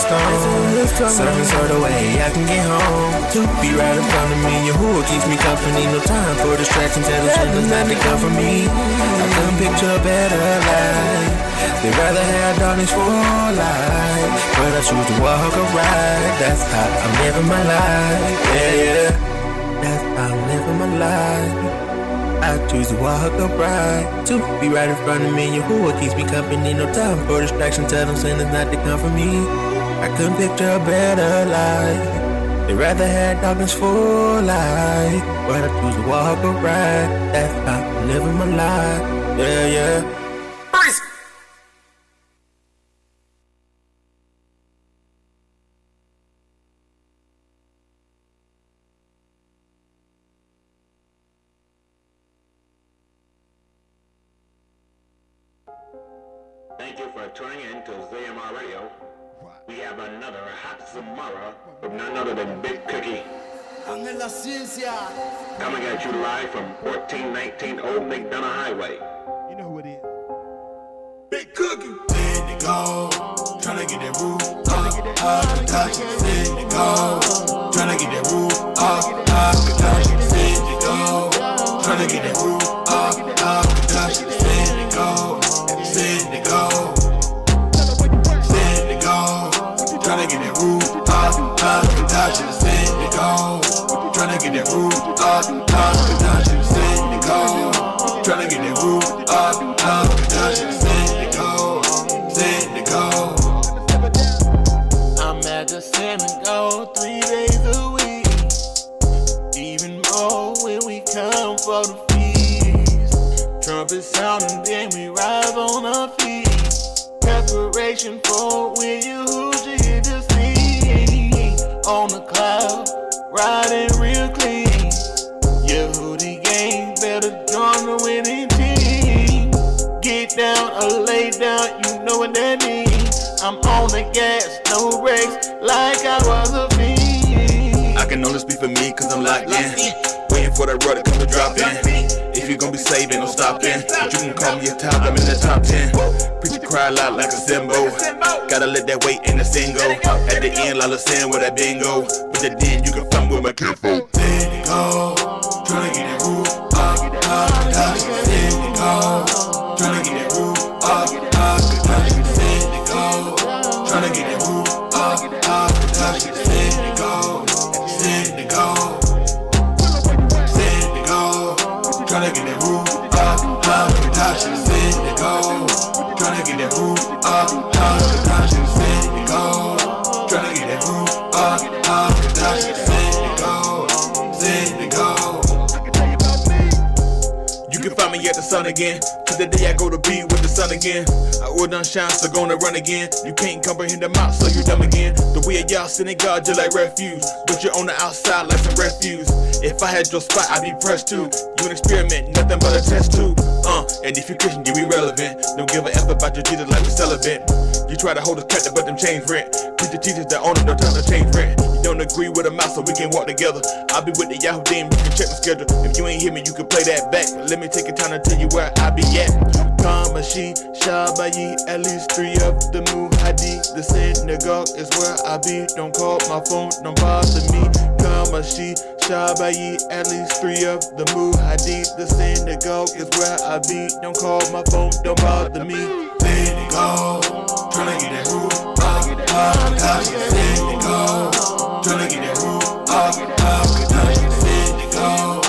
gone. Certain sort of way I can get home. To be right in front of me, who keeps me company. No time for distractions, there's nothing to come for me. I couldn't picture a better life. They'd rather have darkness for life, but I choose to walk or ride. That's how I'm living my life. Yeah, that's how I'm living my life. I choose to walk or ride. To be right in front of me, who keeps me company. No time for distractions, tell them sinners not to come for me. I couldn't picture a better life. They'd rather have darkness for life, but I choose to walk or ride. That's how I'm living my life. Yeah. Thank you for tuning in to ZMR Radio. We have another hot Samara from none other than Big Cookie. Coming at you live from 1419 Old McDonough Highway. You know who it is. Big Cookie. Send the gold, tryna get that roof up, touch it. Send the gold, tryna get that roof up, touch it. Send the gold, tryna get that roof up, touch it. Send the gold, send the gold, send the gold, tryna get that roof up, touch it. Send the gold, tryna get that roof up, touch it. Send the gold, tryna get that roof up, touch it. I'm at the San Go 3 days a week. Even more when we come for the feast. Trumpet sounding, then we rise on our feet. Preparation for when you hit the scene. On the cloud, riding real clean. Yehudi gang better join the winning team. Get down or lay down, you know what that means. I'm on the gas, no brakes, like I was a fiend. I can only speak for me, cause I'm locked in. Waiting for that rudder come to drop in. If you gon' be saved, ain't no stopping. But you can call me a top, I'm in the top 10. Preacher cry loud like a cymbal. Gotta let that weight in the single. At the end, Lala sing with that bingo. But the then you can find with my kinfolk. Send it go, tryna get that roof up, touch it. Send it go, tryna get that roof up, touch it. Send it go, tryna get that roof up, touch it. Send it go, send it go, send it go, tryna get that roof up, touch it. Send it go, tryna get that roof up, touch it. Send it go, tryna get that roof up, touch it. Send it go, send it go. You can find me at the sun again. To the day I go to be with the sun again. I will done shine, so gonna run again. You can't comprehend the mouth, so you dumb again. The way of y'all sending God just like refuse. But you're on the outside like some refuse. If I had your spot, I'd be pressed too. You an experiment, nothing but a test tube. And if you Christian, you irrelevant. Don't give a F about your Jesus like a celibate. You try to hold us captive, but them change rent. Preacher teachers that own it, no time to change rent. You don't agree with a mouth, so we can walk together. I'll be with the Yahoo team, you can check my schedule. If you ain't hear me, you can play that back. But let me take a time to tell you where I be at. Kamashi, Shabayi, at least 3 of the Muhadi. The synagogue is where I be. Don't call my phone, don't bother me. Kamashi, Shabayi, at least 3 of the Muhadi. The synagogue is where I be. Don't call my phone, don't bother me. Synagogue, tryna get that roof up, touch it. Synagogue, tryna get that roof up, touch it. Synagogue,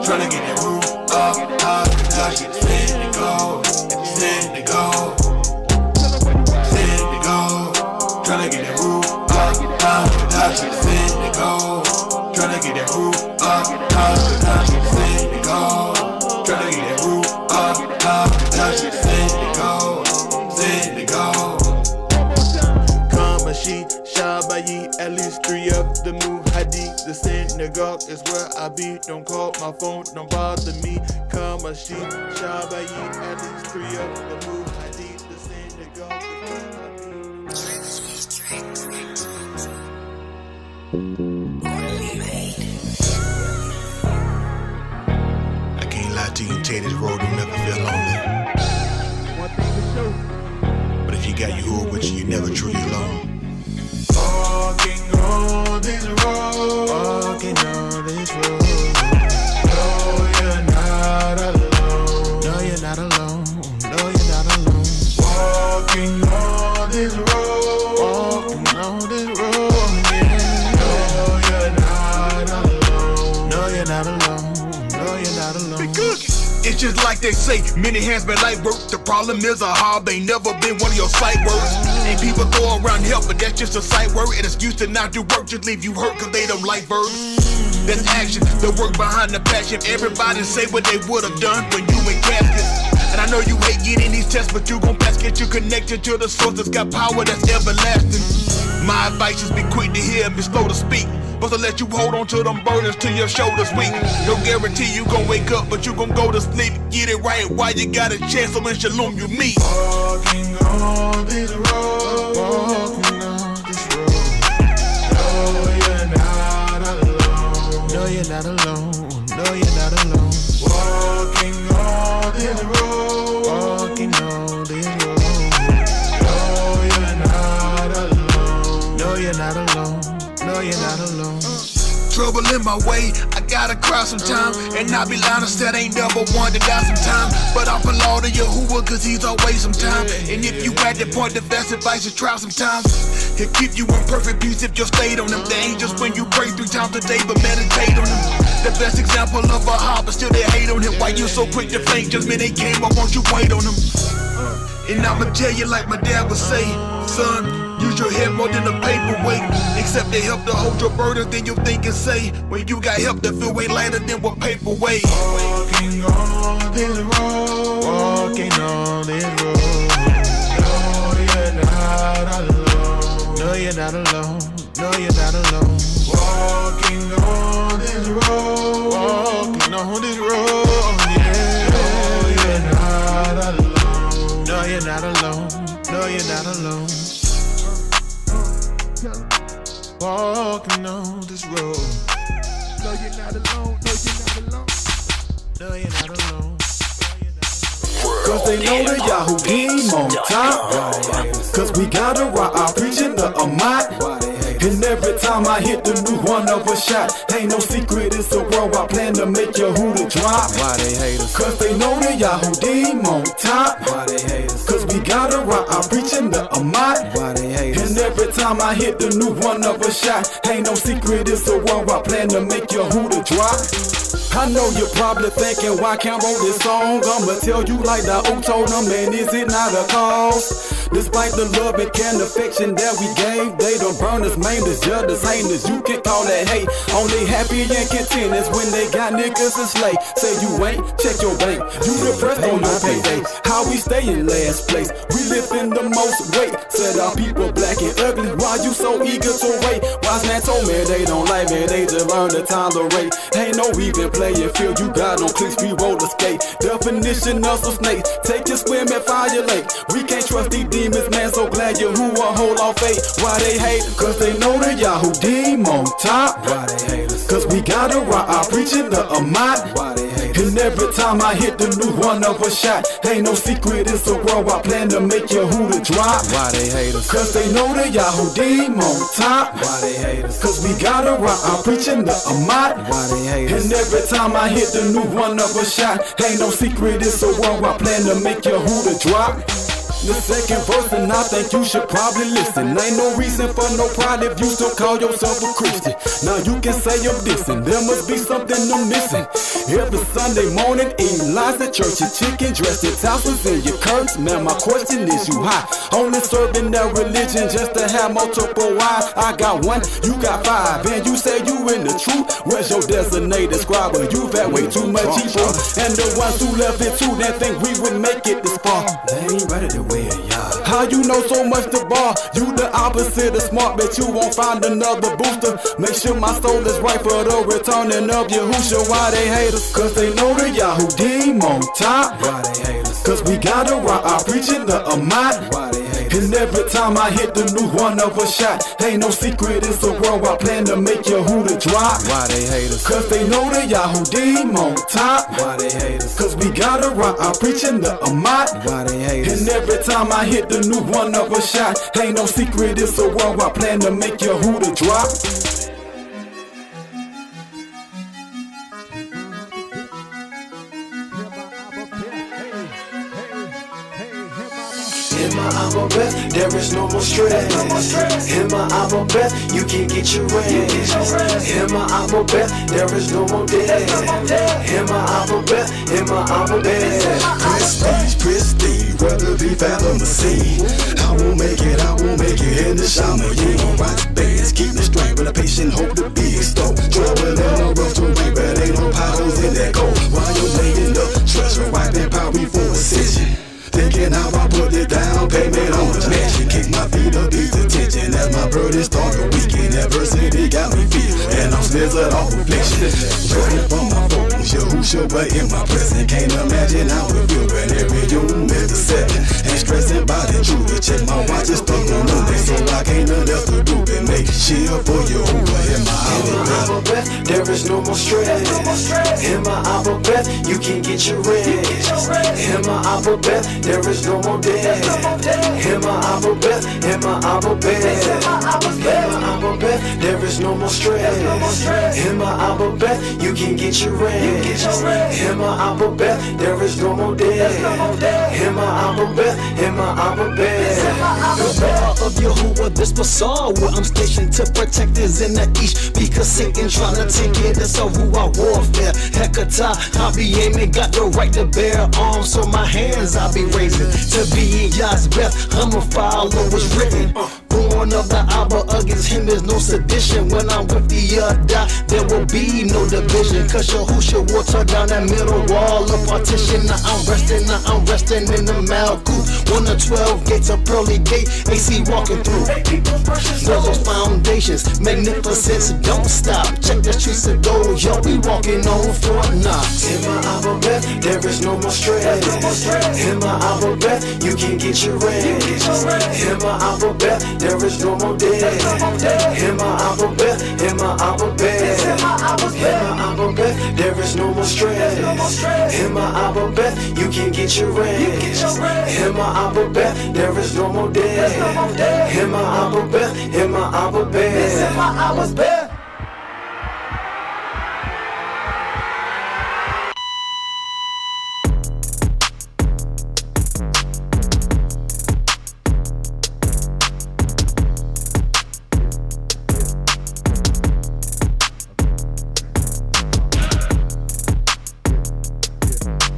tryna get that roof up, touch it. Synagogue, synagogue, synagogue, tryna get that roof up, touch it. Synagogue, tryna get that roof up, touch it. Synagogue, tryna get that roof up, touch it. Synagogue, synagogue. Kamashi, Shabayi, at least 3 of the Muhadi. The synagogue is where I be. Don't call my phone, don't bother me. Kamashi, Shabayi, at least 3 of the Muhadi. The synagogue is where I be. I can't lie to you and tell you this road will never feel lonely. One thing for sure. But if you got your hood with you, you're never truly alone. alone. No, you're not alone. Big cookie. It's just like they say, many hands make light work. The problem is a hob ain't never been one of your sight words. And people throw around help, but that's just a sight word. An excuse to not do work, just leave you hurt cause they don't like verbs. That's action, the work behind the passion. Everybody say what they would've done when you in caskets. And I know you hate getting these tests, but you gon' pass, get you connected to the source that's got power that's everlasting. My advice is be quick to hear and be slow to speak. But to let you hold on to them burdens till your shoulders weak. No guarantee you gon' wake up, but you gon' go to sleep. Get it right while you got a chance, so in Shalom you meet. Walking on this road, walking on this road. No, you're not alone. No, you're not alone. No, you're not alone. Walking on this road, walking on this road. No, you're not alone. No, you're not alone. No, you're not alone. Trouble in my way, I gotta cry sometime. And I be lying, I said ain't never one to die sometime. But I belong to Yahuwah cause he's always sometime. And if you at that point, the best advice is try sometimes. He'll keep you in perfect peace if you stayed on him. They ain't just when you pray 3 times a day, but meditate on him. The best example of a hob, but still they hate on him. Why you so quick to faint just when they came, I want you wait on him. And I'ma tell you like my dad would say, son, use your head more than a paperweight. Except they help to hold your burdens than you think and say. When you got help to feel way lighter than what paperweight. Walking on this road, walking on this road. No, you're not alone. No, you're not alone. No, you're not alone. Walking on this road, walking on this road. Yeah. No, you're not alone. No, you're not alone. No, you're not alone. Walking on this road. No, you're not alone. No, you're not alone. No, you're not alone. Cause they know the Yahoo team on top. Cause we gotta rock our preaching the Amat. And every time I hit the new one of a shot, ain't no secret, it's a world I plan to make Yahuwah drop. Why they hate us? Cause they know the Yahoo team on top. Why they hate us? Cause we gotta rock our preaching the Amat. Why they hate us? And every time I hit the new one of a shot, ain't no secret, it's a world I plan to make Yahuwah drop. I know you're probably thinking, why can't I wrote this song? I'ma tell you like the old told them, man, is it not a cause? Despite the love and care and affection that we gave, they don't burn us, main us, judge us, heinous. You can call that hate. Only happy and content is when they got niggas to slay. Say you ain't, check your bank. You depressed on your payday. How we stay in last place? We live in the most weight. Said our people black and ugly. Why you so eager to wait? Wise man told me they don't like me, they just learn to tolerate. Ain't no even playing field, you got on clicks, we roller skate. Definition of some snake, take your swim at Fire Lake. We can't trust these demons, man, so glad Yahuwah hold off fate. Why they hate us? Cause they know the Yahoo team on top. Why they hate us? Cause we gotta rock our preaching the Amat. Why they hate us? And every time I hit the new one of a shot, ain't no secret, it's a world I plan to make Yahuwah drop. Why they hate us? Cause they know the Yahoo team on top. Why they hate us? Cause we gotta rock our preaching the Amat. Why they hate us? And every time I hit the new one of a shot, ain't no secret, it's a world I plan to make Yahuwah drop. The second verse, and I think you should probably listen. Ain't no reason for no pride if you still call yourself a Christian. Now you can say I'm dissing, there must be something I'm missing. Every Sunday morning, eating lies at church, your chicken dressed in tassels and your curtains. Man, my question is, you high? Only serving that religion just to have multiple wives. I got one, you got 5, and you say you in the truth. Where's your designated scribe? You've had way too much evil. And the ones who left it too, they think we would make it this far. They ain't ready to Way of Yah. How you know so much to bar? You the opposite of smart, but you won't find another booster. Make sure my soul is right for the returning of Yahushua. Why they hate us? Cause they know the Yahoo team on top. Why they hate us? Cause we gotta rock our preaching the Amat. Why they hate us? And every time I hit the new one of a shot, ain't no secret, it's a world I plan to make Yahuwah drop. Why they hate us? Cause they know the Yahoo team on top. Why they hate us? Cause we gotta rock our preaching the Amat. Why they hate us? And every time I hit the new one of a shot, ain't no secret, it's a world I plan to make Yahuwah drop. In my album breath, there is no more stress. In my album breath, you can get your rest. In my album breath, there is no more death. In my album breath, in my album breath. Prestige, whether be fathom or see. I won't make it in the shaman. You gon' rock the bands, keep the strength with a patient hope to be extolled. Traveling on rough terrain, but ain't no potholes in that gold. While you're laying up treasure, wiping power before ascension. Thinking how I put it down, payment on the mansion. Kick my feet up, ease the tension as my burden start to weaken. Adversity got me feeling, and I'm slizzard off affliction. Running from my focus, who but in my present. Can't imagine how it feel when every human is a second. Ain't stressing about the truth, check my watch is stuck on Monday, so I can't nothing else to do but make shield for you over in my album breath. There is no more stress. In my album breath, you can get your rest. In my album breath, there is no more death. In my album breath, in my album breath. In my album breath, there is no more stress. In my album breath, you can get your rest. In my album breath, there is no more death. In my album breath, in my album breath. The power of Yahuwah, this bazaar where I'm stationed to protect is in the east. Because Satan tryna take it, it's a Ruah warfare. Hekatah, I be aiming, got the right to bear arms, so my hands I be raising. To be in Yah's breath, I'ma follow what's written. Born of the Abba, against him there's no sedition. When I'm with the Yah, there will be no division. Cause Yahushua will tear down that middle wall of partition. Now I'm resting in the Malkuth. 1 of 12 gates, a pearly gate, AC walking through. Those foundations, magnificence, don't stop. Check the streets of gold, yo, we walking on Fort Knox. In my album breath, there is no more stress. In my album breath, you can get your rest. In my album breath, there is no more death. In my album breath, in my album breath. In my album breath, there is no more stress. In my album breath, you can get your rest. In my album breath, there is no more death. In my album breath, in my album breath. In my album breath.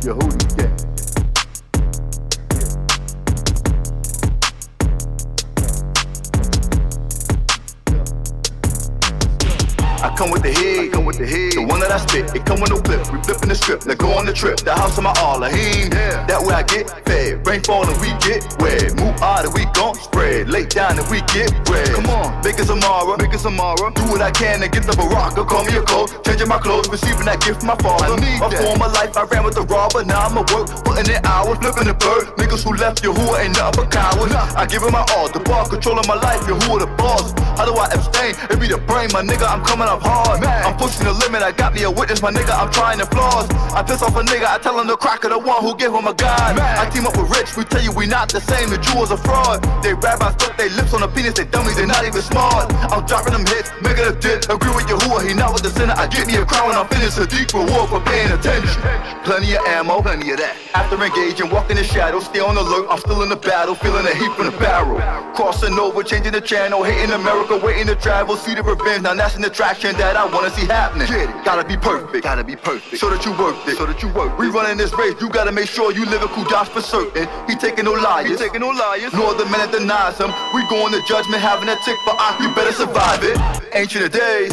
Yehudi gang. I come with the head, the one that I spit, it come with no flip, we flipping the strip, now go on the trip, the house of my Allahim, that way I get fed, rainfall and we get wet, move out and we gon' spread, lay down and we get bread, come on, make it Samara, do what I can and get the Baraka, call me a coat, changing my clothes, receiving that gift from my father, my former life I ran with the robber, now I'ma work, putting in hours, flipping the bird, niggas who left Yahuwah ain't nothing but cowards, I give him my all, the bar controlling my life, Yahuwah the boss, how do I abstain, it be the brain, my nigga, I'm coming up hard, I'm pushing the limit, I got me a witness, my nigga, I'm trying to flaws. I piss off a nigga, I tell him the cracker, the one who give him a god. I team up with Rich, we tell you we not the same, the Jew is a fraud. They rabbis stuck they lips on the penis, they dummies, they not even smart. I'm dropping them hits, making a dip, agree with Yahuwah, he not with the sinner. I get me a crown when I'm finished, a deep reward for paying attention. Plenty of ammo, plenty of that. After engaging, walking in shadows, stay on alert, I'm still in the battle, feeling the heat from the barrel. Crossing over, changing the channel, hating America, waiting to travel, see the revenge, now that's an attraction that I wanna see happening. Gotta be perfect, so that you worth it, We running this race, you gotta make sure you live in Kudash for certain. He taking no liars, no other man that denies him. We going to judgment, having a tick for eye, you better survive it. Ancient of days,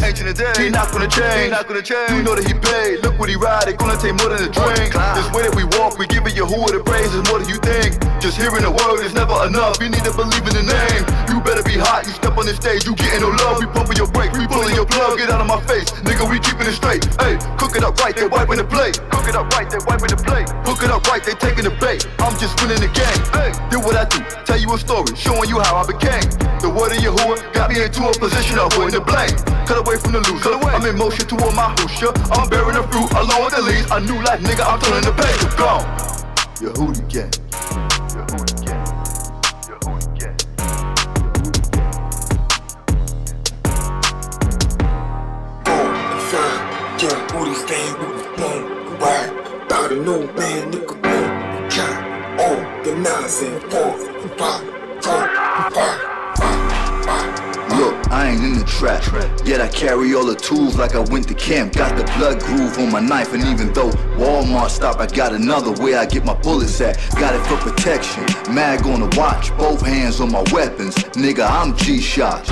he not gonna change, You know that he paid, look what he ride, it gonna take more than a drink. This way that we walk, we giving Yahuwah the praise, is more than you think. Just hearing the word is never enough, you need to believe in the name. You better be hot, you step on the stage, you getting no love. We pumping your brakes, we pulling your plug, get out of my face. Nigga, we keeping it straight. Hey, cook it up right, they wiping the plate. Hook it up right, they taking the bait. I'm just winning the game. Hey, do what I do, tell you a story, showing you how I became. The word of Yahuwah got me into a position of avoiding the blame. Cut away from the loser, I'm in motion toward my husha. I'm bearing the fruit along with the leaves. A new life, nigga, I'm turning the page. Gone. Yehudi gang. Booty stand with the boom, right? About to know, man, nigga, boom, count. Oh, organizing 4, 5, 4, 5. Look, I ain't in the trap, yet I carry all the tools like I went to camp. Got the blood groove on my knife, and even though Walmart stopped, I got another where I get my bullets at. Got it for protection, mag on the watch, both hands on my weapons. Nigga, I'm G-Shot,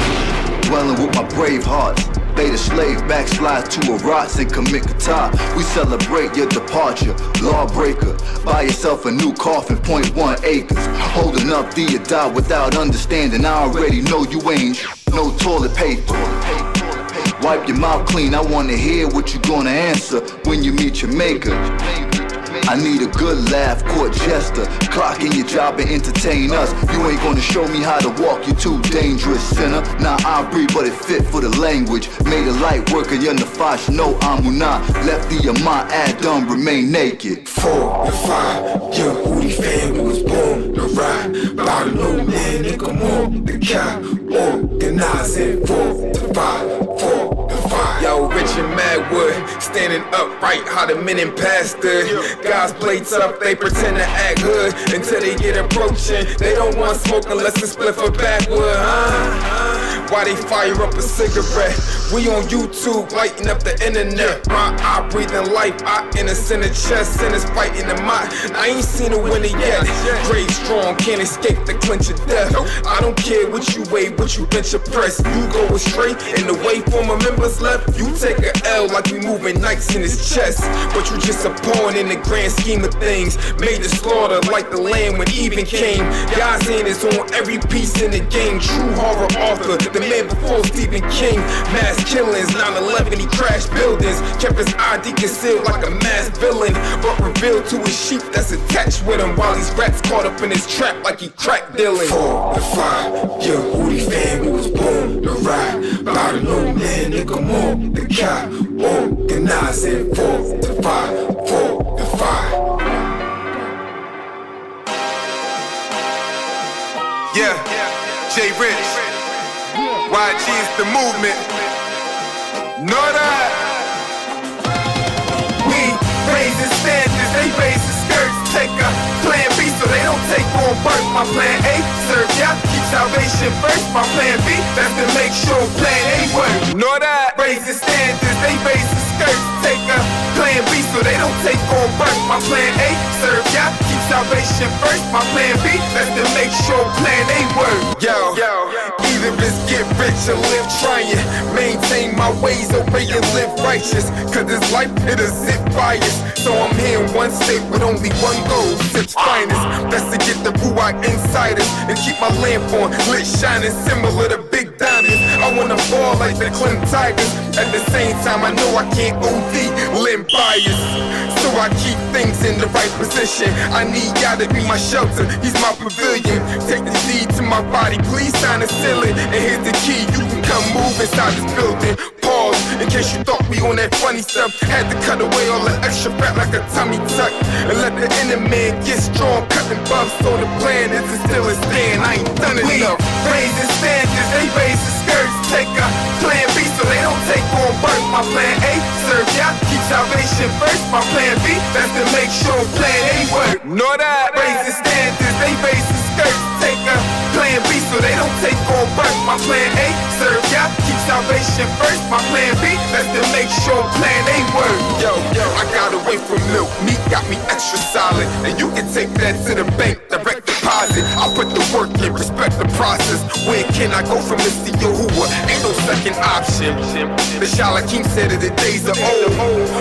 dwelling with my brave hearts. Bait a slave, backslide to a rots and commit kata. We celebrate your departure, lawbreaker. Buy yourself a new coffin, 0.1 acres. Holding up the you die without understanding. I already know you ain't no toilet paper. Wipe your mouth clean, I wanna hear what you gonna answer when you meet your maker. I need a good laugh, court jester. Clock in your job and entertain us. You ain't gonna show me how to walk, you too dangerous, sinner. Nah, I breathe, but it fit for the language. Made a light worker, you're Nafash, no Amuna. Lefty of my Adam, remain naked. 4 and 5, young Hootie fan, we was born to ride. About a new man, nigga, more the cow. Organizing 4 to 5, 4 to 5. Yo, Rich and Madwood, standing upright, how the men and pastor. Guys play tough, they pretend to act hood until they get approaching. They don't want smoke unless it's split for backwood, huh? Why they fire up a cigarette? We on YouTube, lighting up the internet. My eye breathing life, I innocent a chest, and it's fighting the mind. I ain't seen a winner yet. Brave, strong, can't escape the clinch of death. I don't care what you weigh, what you bench or press. You go astray, and the way former members left, you take a L like we moving knights in his chest. But you just a pawn in the grand scheme of things. Made the slaughter like the land when even came. God's hand is on every piece in the game. True horror author, the man before Stephen King. Mass killings, 9/11 he crashed buildings. Kept his ID concealed like a masked villain, but revealed to his sheep that's attached with him. While these rats caught up in his trap like he crack dealing. 4 and 5, young Hootie fan, we was born to ride. About a new man, nigga, more the cow. Organizing 4 to 5, 4 to 5. Yeah, J Rich, YG's the movement. Know that. We raising standards, they raising skirts. Take a plan B so they don't take on birth. My plan A, serve ya, keep salvation first. My plan B, that's to make sure plan A work. Know that. Raising standards, they raising skirts. Take a plan B so they don't take on birth. My plan A, serve ya, keep salvation first. My plan B, that's to make sure plan A work. Yo, either it's get rich or live trying. Maintain my ways, obey and live righteous. Cause this life, it is zip bias. So I'm here in one state with only one goal, sip's finest. That's to get the Ruach insiders and keep my lamp on, lit shining similar to big diamonds. I wanna fall like the Clem Tigers. At the same time, I know I can't OD, limb bias. So I keep things in the right position. I need y'all to be my shelter, he's my pavilion. Take the deed to my body, please sign the ceiling. And here's the key, you can come move inside this building. Pause, in case you thought we on that funny stuff. Had to cut away all the extra fat like a tummy tuck. And let the inner man get strong, cutting buffs. So the plan is to still a stand, I ain't done enough. Raising standards, they raising skirts. Take a plan B so they don't take on birth. My plan A, serve ya, keep salvation first. My plan B, that's to make sure plan A work. Know that. Raising standards, they raising skirts. Take a plan B so they don't take on birth. My plan A, serve ya, keep salvation first. My plan B, that's to make sure plan A work. Yo, I got away from milk, meat got me extra solid. And you can take that to the bank, direct deposit. I put the work in, respect the process. Where can I go from this to Yahuwah? Ain't no second option. The Shalakim said that the days are old.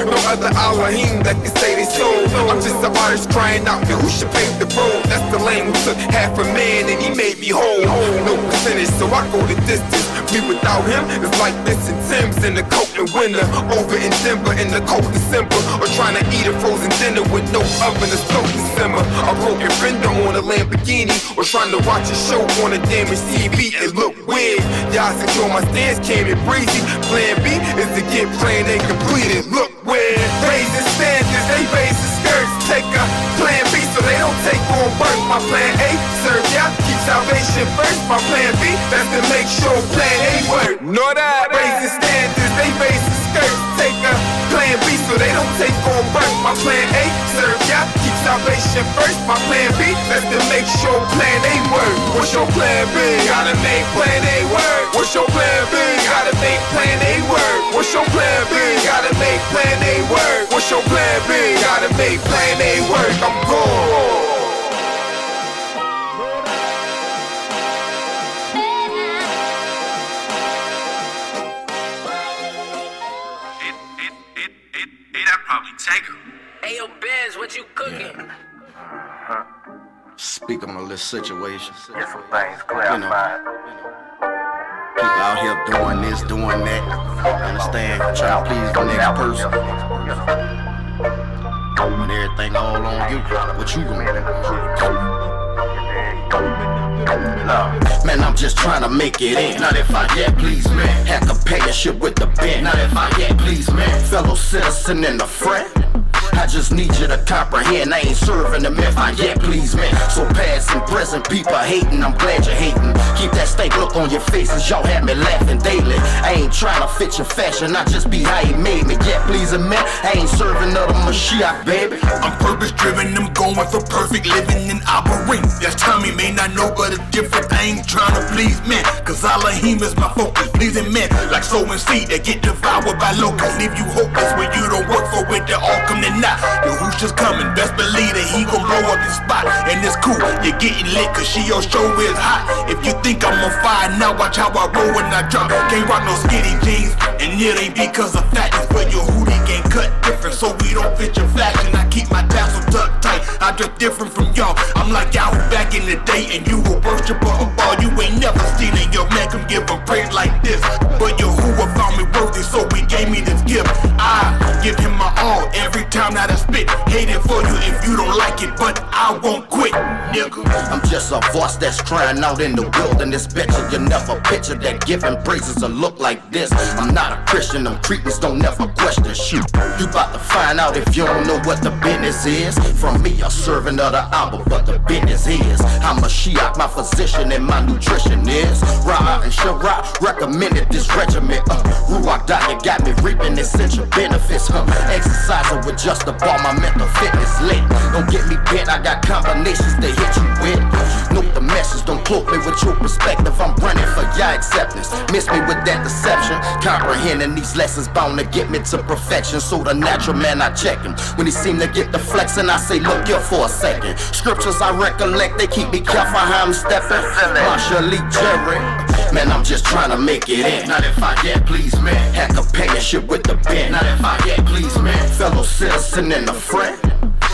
No other Elohim that can say they sold. I'm just a artist crying out, who should pave the road? That's the lane who took half a man and he made me whole. No percentage, so I go the distance. Me without him is like this in Tim's in the cold and winter. Over in Denver in the cold December. Or trying to eat a frozen dinner with no oven to stove to simmer. A broken fender on a Lamborghini. Or trying to watch a show on a damaged TV. It look weird. Y'all secure my stance, came in breezy. Plan B is to get plan A completed. Look weird. Raising standards, they raising skirts. Take a plan B so they don't take on birth. My plan A, serve ya, keep salvation first. My plan B, that's to make sure plan A work. Know that. Raising standards, they raising skirts. Take a plan B so they don't take on gon' burn. My plan A, serve ya, keep salvation first. My plan B, that's to make sure plan A work. What's your plan B? Gotta make plan A work. What's your plan B? Gotta make plan A work. What's your plan B? Gotta make plan A work. What's your plan B? Gotta make plan A work. I'm gone. Hey, yo, Bez, what you cooking? Speak on a little situation. Get some things clarified. People out here doing this, doing that. Understand? Trying to please the next person. When everything all on you, what you gonna do? Man, I'm just trying to make it in. Not if I get, please, man. Had companionship with the band. Not if I get, please, man. Fellow citizen and a friend. I just need you to comprehend. I ain't serving them if I yet, please, man. So past and present, people hating. I'm glad you're hating. Keep that stank look on your faces. Y'all had me laughing daily. I ain't trying to fit your fashion. I just be how he made me. Yeah, please, man. I ain't serving another Mashiach, baby. I'm purpose driven. I'm going for perfect living in Aberrin. That's Tommy may not know, but it's different. I ain't trying to please men, cause Elohim is my focus. Pleasing men like sowing seed that get devoured by locusts. Leave you hopeless when you don't work for it. They all come to not. Yo, who's just coming? Best believe that he gon' blow up the spot. And it's cool, you're getting lit cause your show is hot. If you think I'm on fire, now watch how I roll when I drop. Can't rock no skinny jeans, and it ain't because of fatness, but your hoodie game cut different, so we don't fit your fashion. I keep my tassel tucked tight. I dress different from y'all. I'm like Yahoo back in the day, and you a worshiper of all. You ain't never seen it. Your man come give him praise like this, but your who found me worthy, so he gave me this gift. I give him my all every time that I spit. Hate it for you if you don't like it, but I won't quit, nigga. I'm just a voice that's crying out in the wilderness. Betcha you never picture that giving praises a look like this. I'm not a Christian, them Cretans don't never question shit. You bout to find out if you don't know what the business is. From me, a servant of the hour, but the business is I'm a Shiite, my physician and my nutrition is Ra and Shara recommended this regimen. Ruach diet got me reaping essential benefits. Exercising with just the ball, my mental fitness lit. Don't get me bent, I got combinations to hit you with. Note the message, don't cloak me with your perspective. I'm running for your acceptance. Miss me with that deception. Comprehending these lessons bound to get me to perfection. So the natural man, I check him. When he seem to get the flexing, I say, look here for a second. Scriptures I recollect, they keep me careful how I'm stepping. Marshall Lee Jerry. Man, I'm just trying to make it in. Not if I get, please, man. Had companionship with the band. Not if I get, please, man. Fellow citizen and a friend.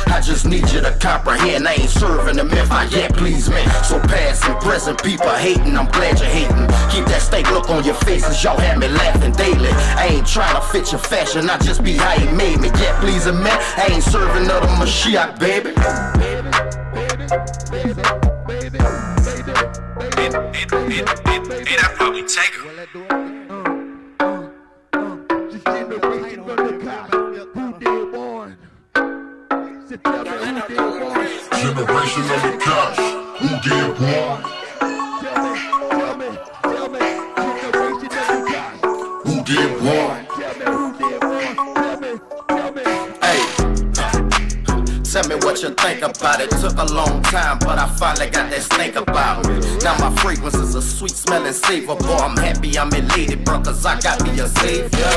I just need you to comprehend. I ain't serving them if I get, please, man. So past and present, people hating. I'm glad you're hating. Keep that stank look on your faces. Y'all had me laughing daily. I ain't trying to fit your fashion. I just be how he made me. Get, please, man. I ain't serving another Mashiach, baby. I'd probably take her. Generation of the cash, who did what? Who did what? Tell me what you think about it. Took a long time, but I finally got that stink about me. Now my fragrance is a sweet smelling savor. Boy, I'm happy I'm elated, bro, cause I got me a savior.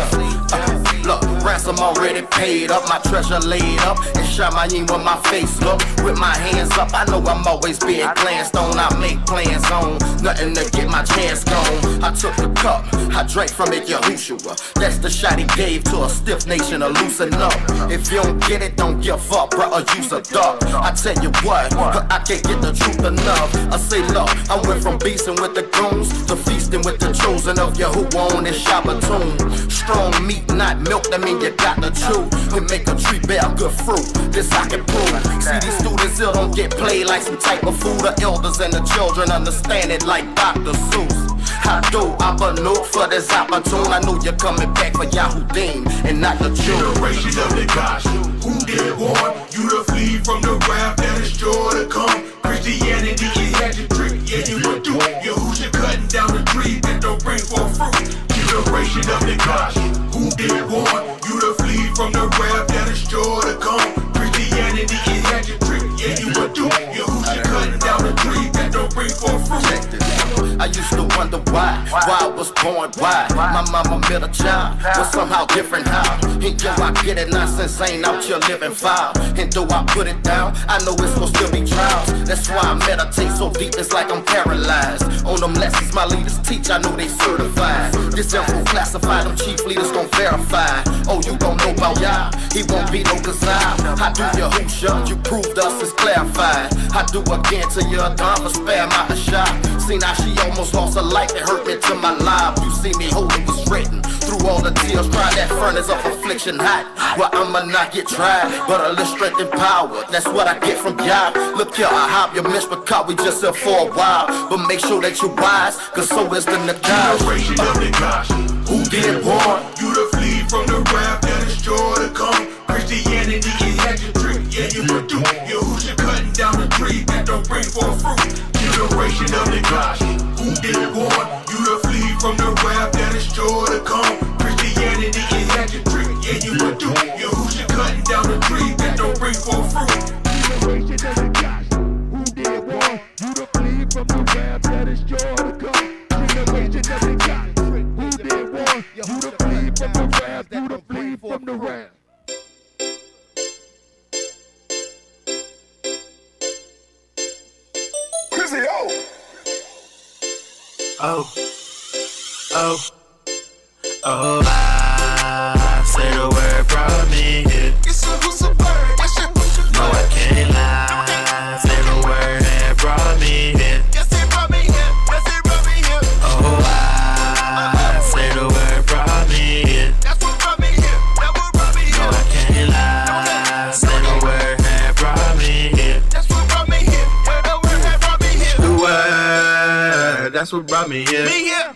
Look, ransom already paid up, my treasure laid up. And Shamayim with my face look, with my hands up. I know I'm always being glanced on. I make plans on, nothing to get my chance gone. I took the cup, I drank from it, Yahushua. That's the shot he gave to a stiff nation to loosen up. If you don't get it, don't give up, bro. Use a dog. I tell you what, I can't get the truth enough. I say, look, I went from beasting with the goons to feasting with the chosen of Yahuwah on this Shabbatun. Strong meat, not milk, that mean you got the chew. We make a tree bear good fruit, this I can prove. See, these students still don't get played like some type of food. The elders and the children understand it like Dr. Seuss. I do, I know for this opportune. I know you're coming back for Yahudim and not the Jew. Generation of the gosh, who did want you to flee from the wrath that is sure to come? Christianity, you had your trick, yeah, you would do. Yahushua cutting down the tree that don't bring forth fruit. Generation of the gosh, who did want you to flee from the wrath that is sure born wide. My mama met a child, but somehow different how. And yo, I get it, nonsense ain't out here living foul. And though I put it down, I know it's gon' still be trials. That's why I meditate so deep, it's like I'm paralyzed. On them lessons my leaders teach, I know they certified. This info classified, them chief leaders gon' verify. Oh, you gon' know about Yah, he won't be no gazelle. I do your hoosha, you proved us, it's clarified. I do again to your dime for spare my shot. Seen how she almost lost her life, it hurt me to my life. You see me holding was written through all the tears, try that furnace of affliction hot. Well, I'ma not get tried, but a little strength and power. That's what I get from Yah. Look here, I hop your miss because we just here for a while. But make sure that you're wise, cause so is the Nagash. Generation of the gosh, who did born? You to flee from the wrath that is sure to come. Christianity, it had your trick, yeah, you would do. You who's you cutting down the tree that don't bring forth fruit. Generation of the gosh, who did born? You to flee from the wrath that is sure to come. Christianity, it had your trick, yeah, you would do. You who's you cutting down the tree that don't bring forth fruit. Generation of the gosh, who did born? You to flee from the wrath that is sure to come. Generation of the gosh, who did born? You to flee from the wrath, you to flee from the wrath. Oh, I say the word brought me here. No, I can't lie. Say the word that brought me here. Oh, I say the word brought me here. No, I can't lie. Say the word that brought me here. The word, that's what brought me here.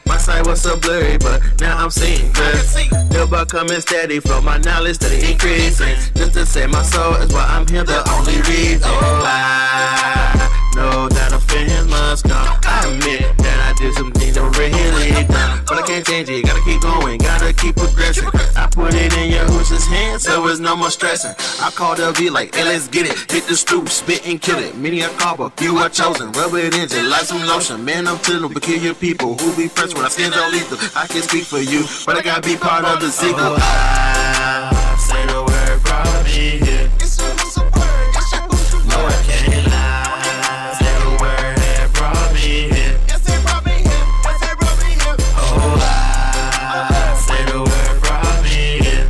My sight was so blurry, but now I'm seeing clear. Still becoming steady, flow my knowledge steady increasing. Just to save my soul is why I'm here, the only reason. Oh, I know that offense must come. I admit that I did some things that were really dumb, but I can't change it, gotta keep going, gotta keep progressing. I put it in your hooch's hands, so there's no more stressing. I call the beat like, hey, let's get it. Hit the stoop, spit and kill it. Many are called, but few are chosen. Rub it in just like some lotion. Man, I'm to them peculiar people who be pressed when I skin all lethal. I can speak for you, but I gotta be part of the sequel. Oh, I say the word brought me here. No, I can't lie. Say the word that brought me here. Oh, I say the word brought me here.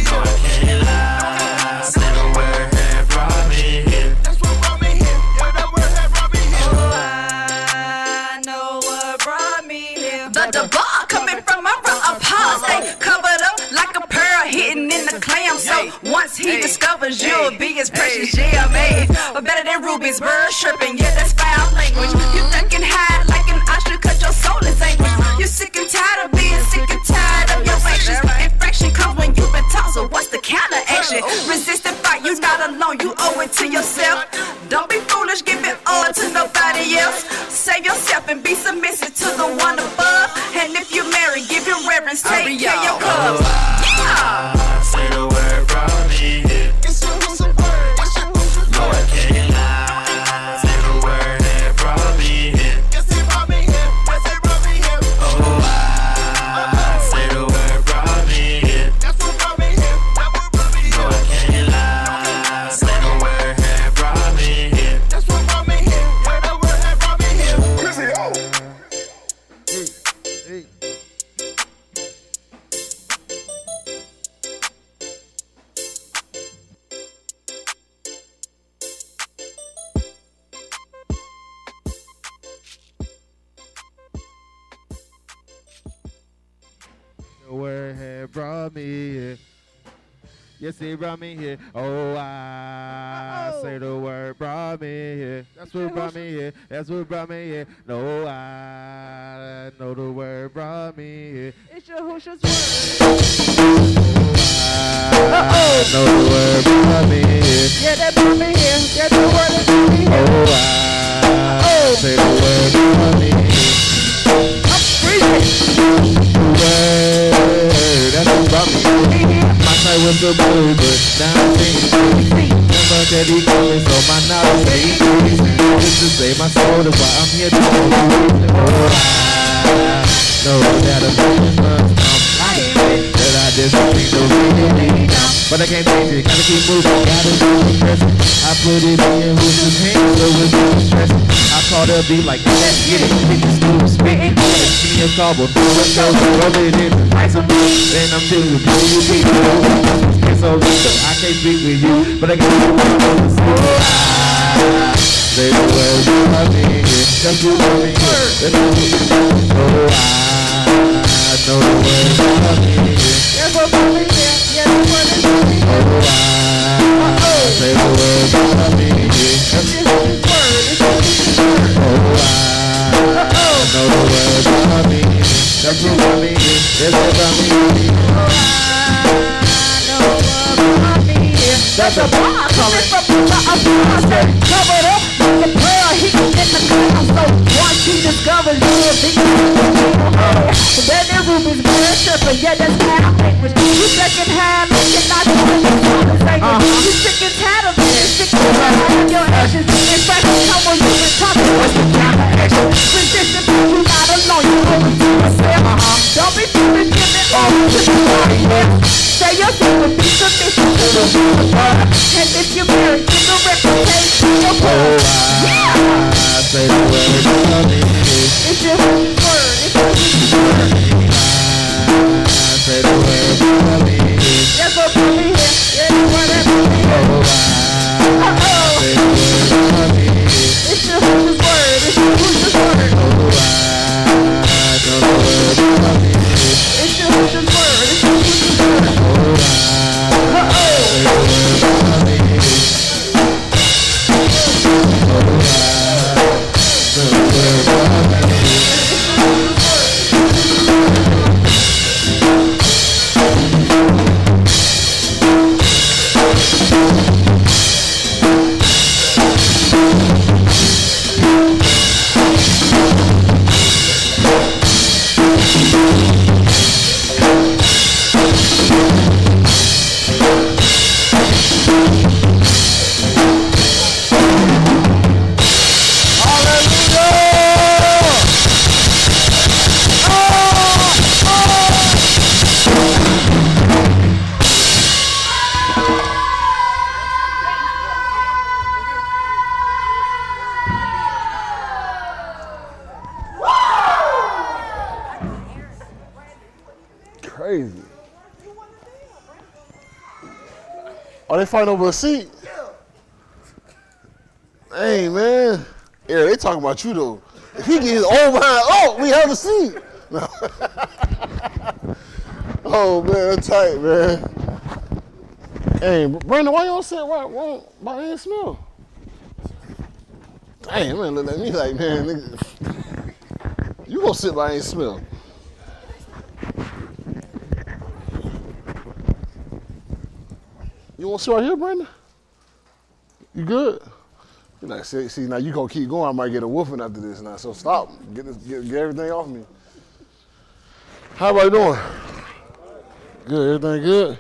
No, I can't lie. Say the word that brought me here. Oh, I know what brought me here. The bar coming from my front of pause, they covered up like a pearl hidden in the clam. So once he discovers you'll be his precious GMA, but better than rubies, birds chirping, yeah, that's foul language. You ducking hide like an ostrich, cause your soul is anguish. You sick and tired of being sick and tired of your actions. Infraction comes when you've been taught, so what's the counteraction? Resist the fight, you not alone, you owe it to yourself. Don't be foolish, give it all to nobody else. Save yourself and be submissive to the one above. And if you're married, give him reverence, take care of your cubs. Yeah! Say the word brought me here. No, I can't lie. Say the word that brought me here. Oh, I say the word brought me here. No, I can't lie. Say the word that brought me here. The word had brought me here. Yes, it brought me here. Oh, I say the word brought me here. That's what brought me here. That's what brought me here. No, I know the word brought me here. It's your Husha's word. I know the word brought me here. Yeah, that brought me here. Yeah, the word that brought me here. Oh, I say the word brought me here. I'm freezing. Word, that's what brought me here. My sight was a blur, but now I see. much that he coming, so my knowledge increase. Just to save my soul, that's why I'm here to go through. Oh, I know that a million must come. That I just ain't no really now. But I can't change it, gotta keep moving, gotta keep progressing. I put it in with some hands, so it's no stress. I call the beat like, let's get it, hit the school, spitting. Give me a call, but no one knows, roll it in, write some beats. Then I'm doing you beat. It's so real, I can't speak with you, but I gotta keep on the school. Say the words you love me, just you love me, so I know the words you love me. Yes, I'm coming here. Yes, I'm running to me. Say the words you love me. It's his word. It's his word. I know the words you love me. That's what I mean. Yes, I'm coming here. I know the words you love me. That's a bar coming from the upper. Covered up like a pearl. He can get the clown. So once he discovers you, then the room is good, but yeah, that's how I think. You second hand, you're not doing the same. You sick and tired of it, sick and tired of your actions. In fact, come on, you've been talking, what's the counteraction? Resistance, you're not alone, you're over to yourself. Don't be feeling giving all to somebody else. Say your thing would be submission to the word. And if you're married, give a reputation to your word. Yeah! I say the word, it's your word, it's your word. I say the word, yes, I'm coming here. Yeah, you want that for me. I say the word, it's your word, it's your word. I know the word, it's your word, it's your word. Say the word, Crazy. Oh, they fighting over a seat? Hey, man. Yeah, they talking about you, though. If he gets old behind, oh, we have a seat. No. Oh, man, that's tight, man. Hey, Brandon, why you don't sit right by Aunt Smith? Damn, man, look at me like, man, nigga, you gonna sit by Aunt Smith. You want to sit right here, Brandon? You good? You're like, see, now you gonna keep going. I might get a whooping after this now. So stop. Get everything off me. How everybody doing? Good. Everything good?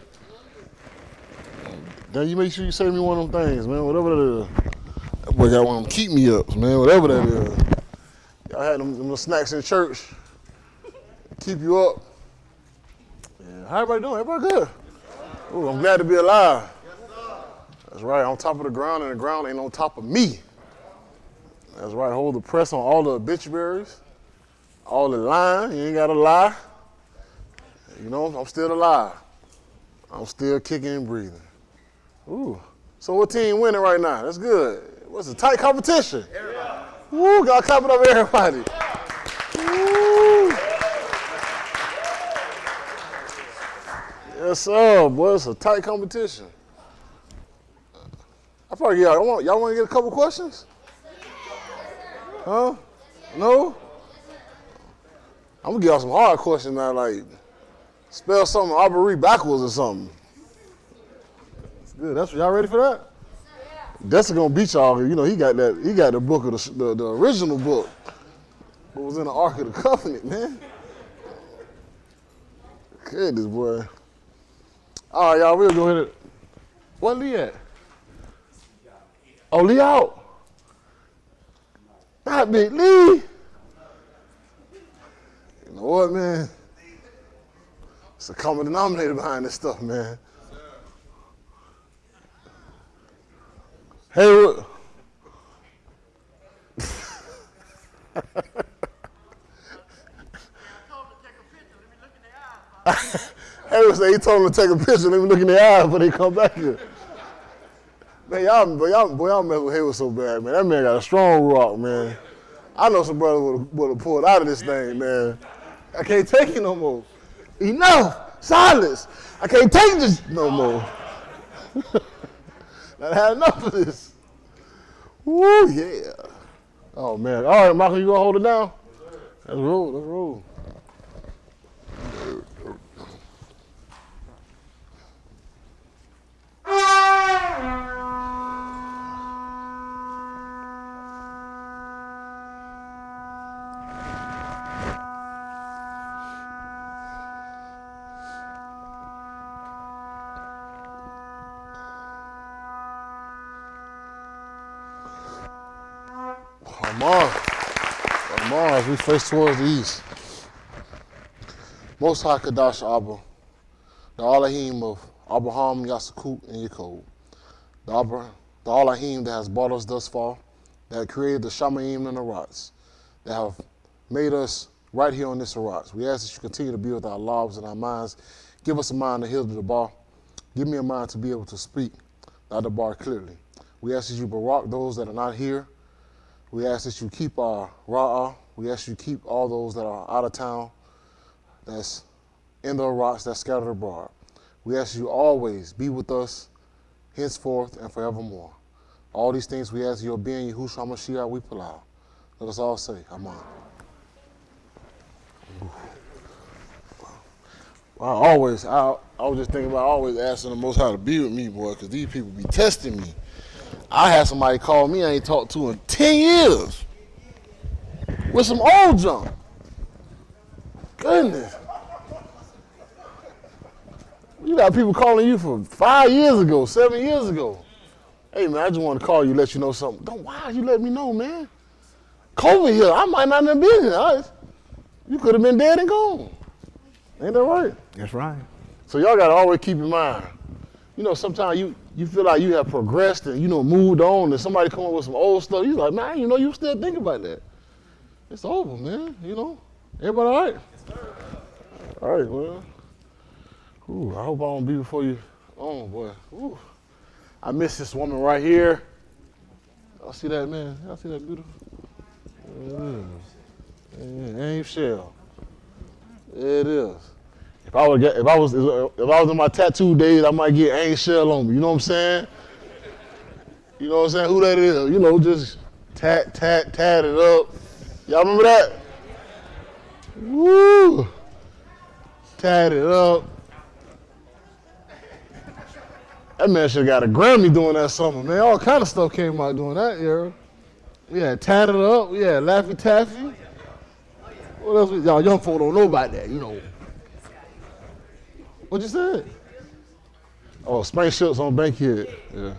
Now you make sure you save me one of them things, man. Whatever that is. That boy got one of them keep me ups, man. Whatever that is. Y'all had them little snacks in church. Keep you up. Yeah. How everybody doing? Everybody good? Ooh, I'm glad to be alive. That's right, on top of the ground, and the ground ain't on top of me. That's right, hold the press on all the obituaries, all the lying, you ain't gotta lie. You know, I'm still alive. I'm still kicking and breathing. Ooh, so what team winning right now? That's good. What's a tight competition? Everybody. Woo, gotta clap it up everybody. Woo. Yes, sir, boy, it's a tight competition. I probably y'all want to get a couple questions? Huh? No? I'm gonna give y'all some hard questions now, like spell something Aubrey backwards or something. That's good. That's y'all ready for that? That's gonna beat y'all. You know, he got the book of the original book. What was in the Ark of the Covenant, man. Goodness, boy. All right, y'all, we'll go ahead. Where Lee at? Oh, Lee out. Not Big Lee. You know what, man? It's a common denominator behind this stuff, man. Hey, what? Harry said he told him to take a picture, let me look in the eyes before they come back here. Man, y'all mess with Hayward so bad, man. That man got a strong rock, man. I know some brothers would have pulled out of this thing, man. I can't take it no more. Enough. Silence. I can't take this no more. I had enough of this. Woo, yeah. Oh, man. All right, Michael, you gonna hold it down? Let's roll, let's roll. Mars, we face towards the east. Most High Kadash Abba, the Elohim of Abraham, Yasakut, and Yaakov. The Elohim that has brought us thus far, that created the Shamaim and the Rats, that have made us right here on this Rats. We ask that you continue to be with our lives and our minds. Give us a mind to hear the bar. Give me a mind to be able to speak the bar clearly. We ask that you barak those that are not here. We ask that you keep our Ra'ah. We ask you to keep all those that are out of town, that's in the rocks, that's scattered abroad. We ask you always be with us, henceforth and forevermore. All these things we ask your being, Yahushua HaMashiach, we pull out. Let us all say, Amen. I was just thinking about always asking the Most High to be with me, boy, because these people be testing me. I had somebody call me I ain't talked to in 10 years with some old junk. Goodness. You got people calling you from 5 years ago, 7 years ago. Hey, man, I just want to call you, let you know something. Why you let me know, man? COVID here, I might not have been here. You could have been dead and gone. Ain't that right? That's right. So y'all got to always keep in mind, you know, sometimes you feel like you have progressed and, you know, moved on, and somebody come up with some old stuff. You like, man, you know, you still think about that. It's over, man, you know. Everybody all right? All right, well. Ooh, I hope I don't be before you. Oh, boy. Ooh. I miss this woman right here. Y'all see that, man? Y'all see that beautiful? It ain't Shell. It is. If I was in my tattoo days, I might get Ain't Shell on me. You know what I'm saying? You know what I'm saying? Who that is? You know, just tat it up. Y'all remember that? Woo! Tat it up. That man should have got a Grammy doing that summer, man. All kind of stuff came out doing that era. We had Tat It Up. We had Laffy Taffy. What else? Y'all young folk don't know about that, you know. What you said? Oh, spaceships on Bankhead. Yeah.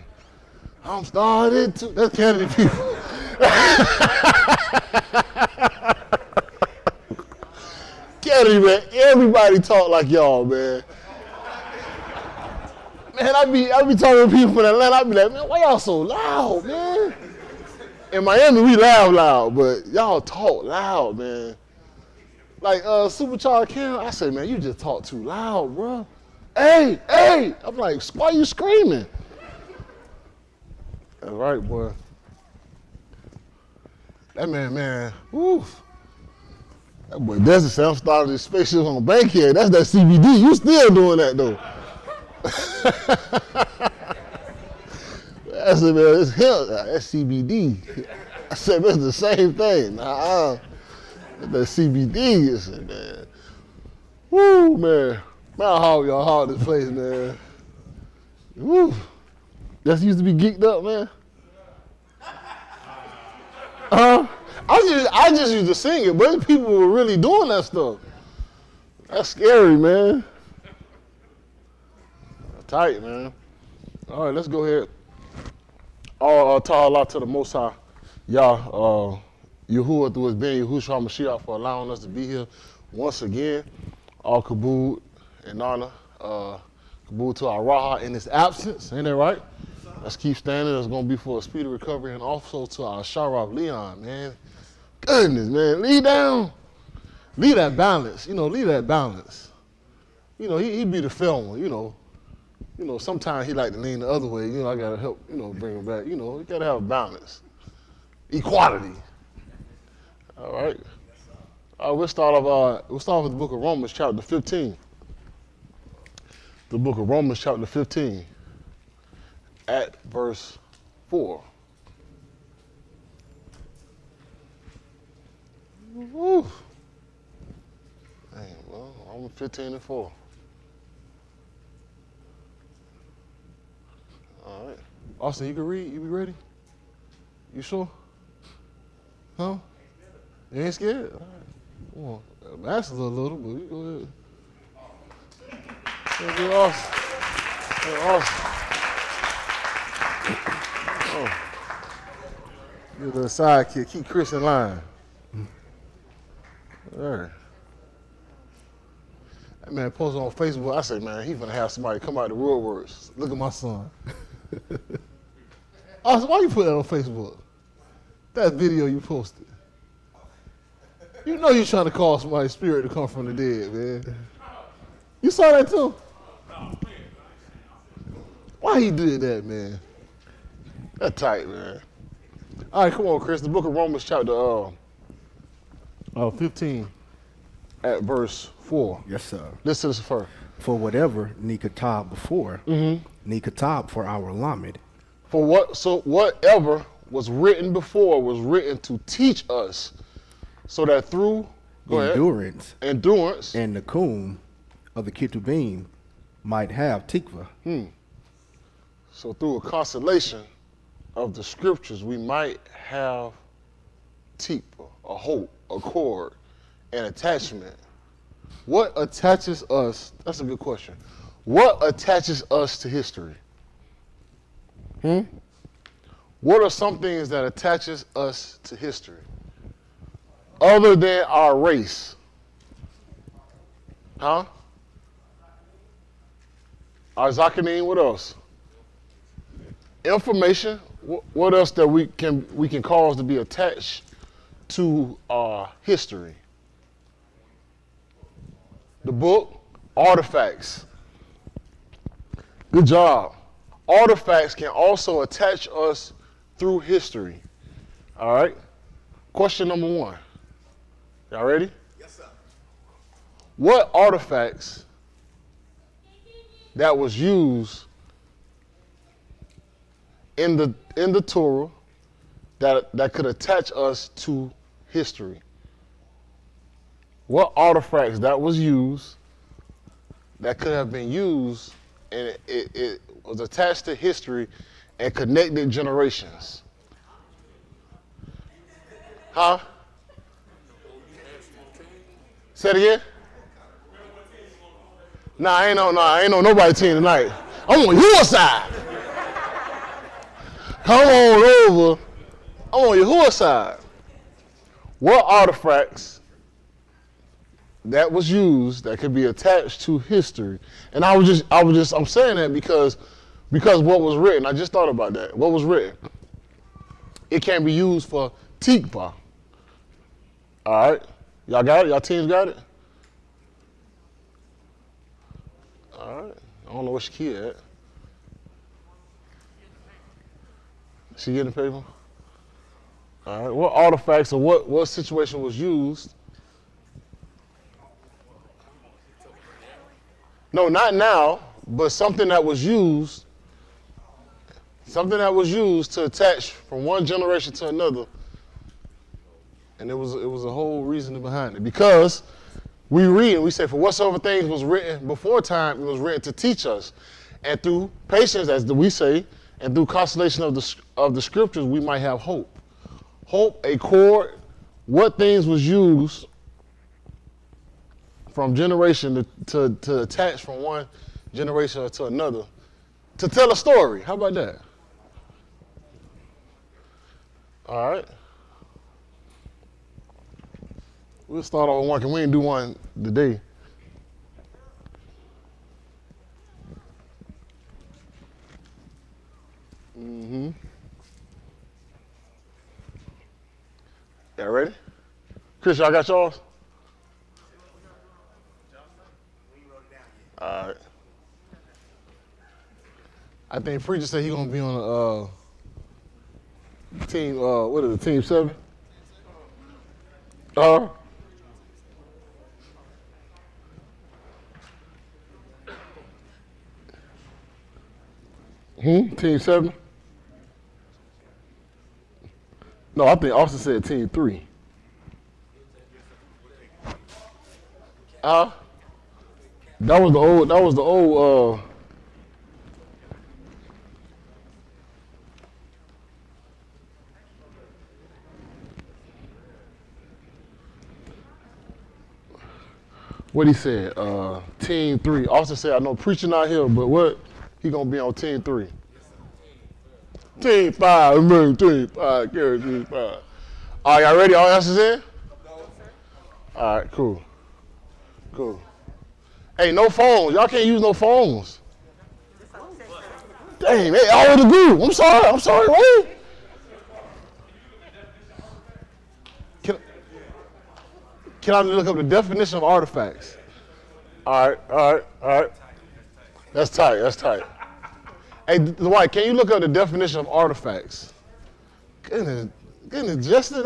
I'm started to. That's Kennedy people. Kennedy, man. Everybody talk like y'all, man. Man, I be talking to people from Atlanta. I be like, man, why y'all so loud, man? In Miami, we laugh loud, but y'all talk loud, man. Like Supercharged Cam, I say, man, you just talk too loud, bro. Hey! I'm like, why you screaming? That's right, boy. That man, woof. That boy Desert said, I'm starting these spaceships on the Bankhead. That's that CBD. You still doing that, though. I said, man, it's hell. That's CBD. I said, that's the same thing. That CBD. I said, man. Woo, man. Man, how y'all hard this place, man. Woo. That used to be geeked up, man. I just used to sing it, but people were really doing that stuff. That's scary, man. Tight, man. All right, let's go ahead. All ta'ala to the Most High, Yah, Yahuwah through his being Yahushua Mashiach for allowing us to be here once again. All kabul and honor. Kabul to our Raha in his absence. Ain't that right? Let's keep standing. That's going to be for a speedy recovery. And also to our Sharaf Leon, man. Goodness, man. Lead down. Leave that balance. Leave that balance. He be the film, sometimes he like to lean the other way. I got to help, bring him back. You got to have a balance. Equality. All right. We'll start off with the book of Romans, chapter 15. The book of Romans, chapter 15, at verse 4. Woo. Dang, well, Romans 15 and 4. All right. Austin, you can read? You be ready? You sure? Huh? You ain't scared? All right. Come on. That's a little, but you go ahead. That's awesome. That's awesome. Oh. You're the sidekick. Keep Chris in line. All right. That man posted on Facebook. I said, man, he's gonna have somebody come out the real words. Look at my son. Austin, why you put that on Facebook? That video you posted. You know you're trying to call somebody's spirit to come from the dead, man. You saw that too? Why he did that, man? That tight, man. All right, come on, Chris. The book of Romans, chapter 15, at verse 4. Yes, sir. Listen to this first. For whatever Nikatab before, Nikatab for our Lamed. For what? So whatever was written before was written to teach us, so that through endurance and Nakum of the Ketubim might have tikva. So through a consolation of the scriptures, we might have tikva, a hope, a cord, an attachment. What attaches us? That's a good question. What attaches us to history? What are some things that attaches us to history? Other than our race? Huh? Our Zakanin, what else? Information. What else that we can cause to be attached to our history? The book, artifacts. Good job. Artifacts can also attach us through history. All right? Question number 1. Y'all ready? Yes, sir. What artifacts that was used in the Torah that could attach us to history? What artifacts that was used that could have been used and it was attached to history and connected generations? Huh? Say it again? Nah, I ain't on nobody team tonight. I'm on your side. Come on over. I'm on your side. What artifacts that was used that could be attached to history? And I'm saying that because what was written, I just thought about that. What was written? It can be used for tikva. All right? Y'all got it? Y'all teams got it? All right. I don't know where she key at. She getting the paper? All right. What artifacts or what situation was used? No, not now, but something that was used. Something that was used to attach from one generation to another. And it was a whole reasoning behind it. Because we read and we say, for whatsoever things was written before time, it was written to teach us. And through patience, as we say, and through consolation of the scriptures, we might have hope. Hope, a cord, what things was used from generation to attach from one generation to another to tell a story. How about that? All right. We'll start off with one, because we didn't do one today. Mm-hmm. Y'all ready? Chris, y'all got yours? All right. I think Preacher said he's gonna be on the team. What is it? Team 7. Team 7. No, I think Austin said team 3. That was the old. What he said, team 3. Austin said, I know Preacher not here, but what? He gonna be on team 3. Team 5, remember team 5, carry team 5. All right, y'all ready? All answers in? All right, cool. Cool. Hey, no phones. Y'all can't use no phones. Dang, they all in the group. I'm sorry, right? Can I look up the definition of artifacts? All right. That's tight. Hey, Dwight, can you look up the definition of artifacts? Goodness, Justin,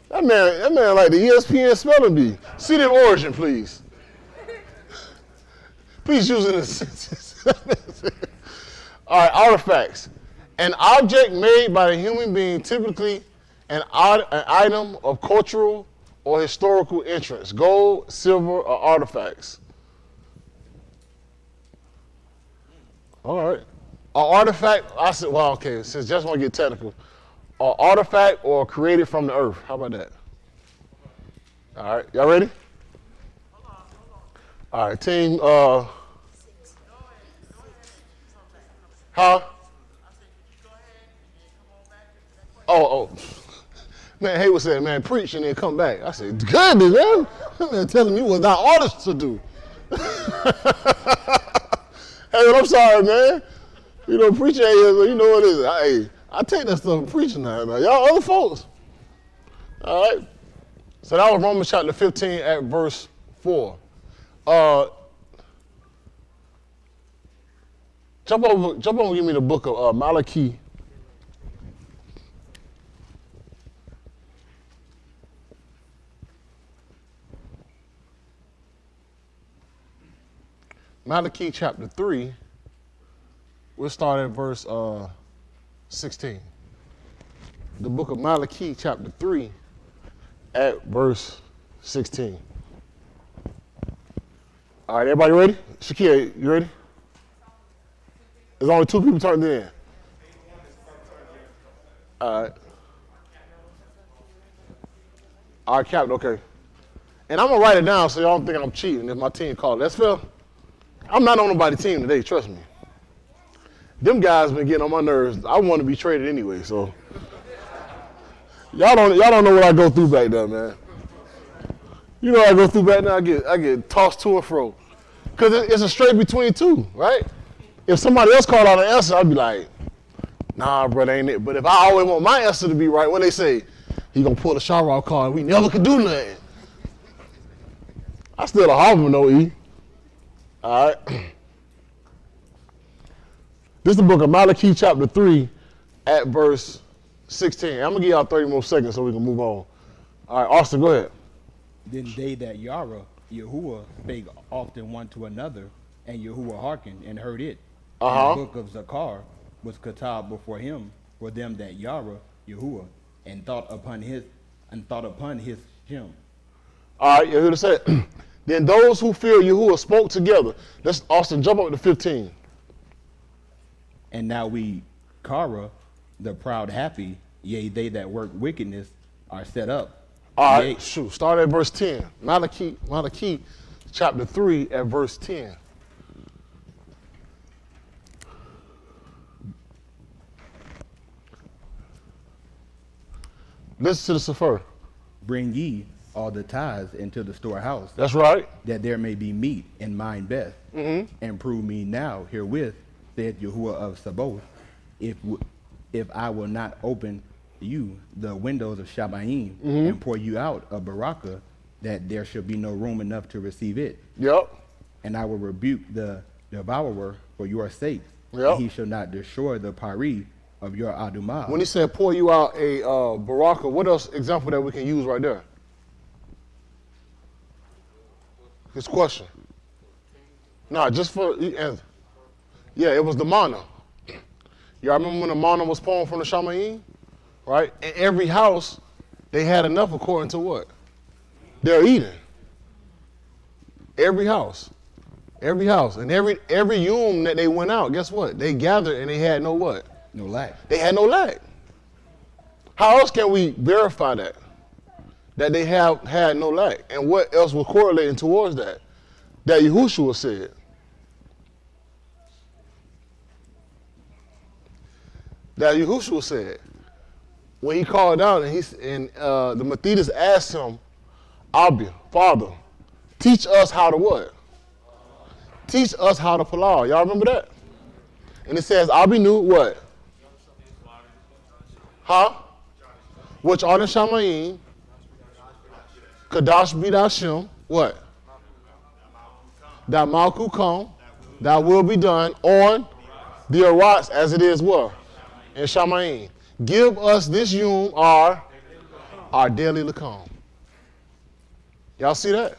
that man like the ESPN spelling bee. See the origin, please. Please use it in a sentence. All right, artifacts. An object made by a human being, typically an item of cultural or historical interest. Gold, silver, or artifacts. All right. An artifact, I said, well, okay, since just want to get technical. An artifact or created from the earth. How about that? All right, y'all ready? All right, team, Oh. Man, Haywood said, man, preach and then come back. I said, goodness, man. That man telling me what our artists to do. Hey, I'm sorry, man. You know, preaching ain't here, so you know what it is. Hey, I take that stuff from preaching now. Y'all other folks. All right. So that was Romans chapter 15 at verse 4. Jump over and give me the book of Malachi. Malachi chapter 3, we'll start at verse 16. The book of Malachi chapter 3 at verse 16. All right, everybody ready? Shakira, you ready? There's only 2 people turned in. All right. All right, Captain, okay. And I'm going to write it down so y'all don't think I'm cheating if my team called. That's fair? I'm not on nobody's team today, trust me. Them guys been getting on my nerves. I want to be traded anyway, so. Y'all don't know what I go through back there, man. You know what I go through back there, I get tossed to and fro. Because it's a straight between 2, right? If somebody else called out an answer, I'd be like, nah, brother, ain't it? But if I always want my answer to be right, when they say, he gonna pull the shower off card, we never could do nothing. I still a Harvard, no E. All right. This is the book of Malachi chapter 3 at verse 16. I'm going to give y'all 30 more seconds so we can move on. All right, Austin, go ahead. Then they that Yahuwah spake often one to another, and Yahuwah hearkened and heard it. And the book of Zakar was katab before him for them that Yahuwah, and thought upon his Shem. All right, you hear what it said? Then those who fear Yahuwah spoke together. Let's, Austin, jump up to 15. And now we, Kara, the proud happy, yea, they that work wickedness, are set up. All right, start at verse 10. Malachi chapter 3 at verse 10. Listen to the Sefer. Bring ye all the tithes into the storehouse. That's right. That there may be meat in mine best. And prove me now herewith, said Yahuwah of Sabaoth, if I will not open you the windows of Shamayim and pour you out a baraka, that there shall be no room enough to receive it. Yep. And I will rebuke the devourer for your sake. Yep. And he shall not destroy the pari of your adumah. When he said pour you out a baraka, what else example that we can use right there? His question. Nah, just for answer. Yeah, it was the manna. Y'all remember when the manna was poured from the Shamayim? Right? In every house, they had enough according to what? They're eating. Every house. Every house. And every yom that they went out, guess what? They gathered and they had no what? No lack. They had no lack. How else can we verify that? That they have had no lack. And what else was correlating towards that? That Yahushua said. That Yahushua said. When he called out and the Methodist asked him, Abba, Father, teach us how to what? Teach us how to palau. Y'all remember that? And it says, Abba knew what? Huh? Which are the Shamayim, Kadash B'Dashim, what? That Malku come, that will be done on the Arats as it is what? In Shamayim. Give us this yom our daily lakam. Y'all see that?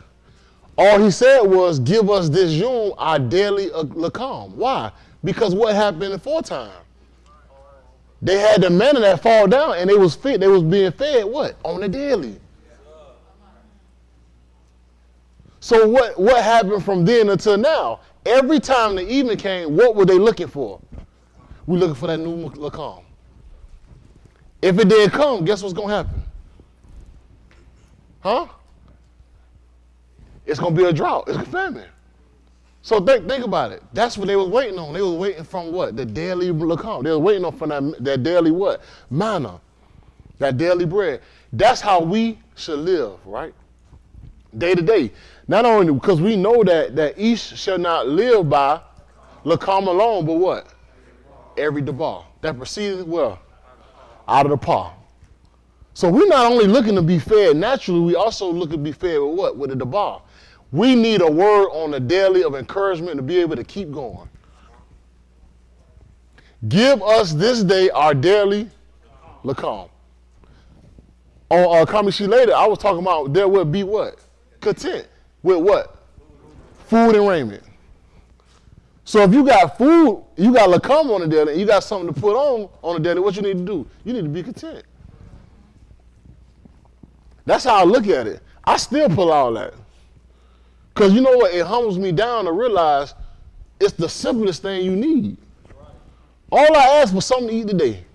All he said was, give us this yom our daily lakam. Why? Because what happened in the foretime? They had the manna that fall down and they was being fed what? On the daily. So what happened from then until now? Every time the evening came, what were they looking for? We're looking for that new lakam. If it didn't come, guess what's going to happen? Huh? It's going to be a drought. It's a famine. So think about it. That's what they was waiting on. They was waiting from what? The daily lakam. They was waiting on from that daily what? Manna. That daily bread. That's how we should live, right? Day to day. Not only because we know that each shall not live by lakam alone, but what? Every debar. That proceeded well out of the paw. So we're not only looking to be fed naturally, we also looking to be fed with what? With the debar. We need a word on the daily of encouragement to be able to keep going. Give us this day our daily lakam. On Kamishi later, I was talking about there will be what? Content. With what? Food and raiment. So if you got food, you got lakam on the daily, and you got something to put on the daily, what you need to do? You need to be content. That's how I look at it. I still pull all that. Because you know what? It humbles me down to realize it's the simplest thing you need. All I ask was something to eat today.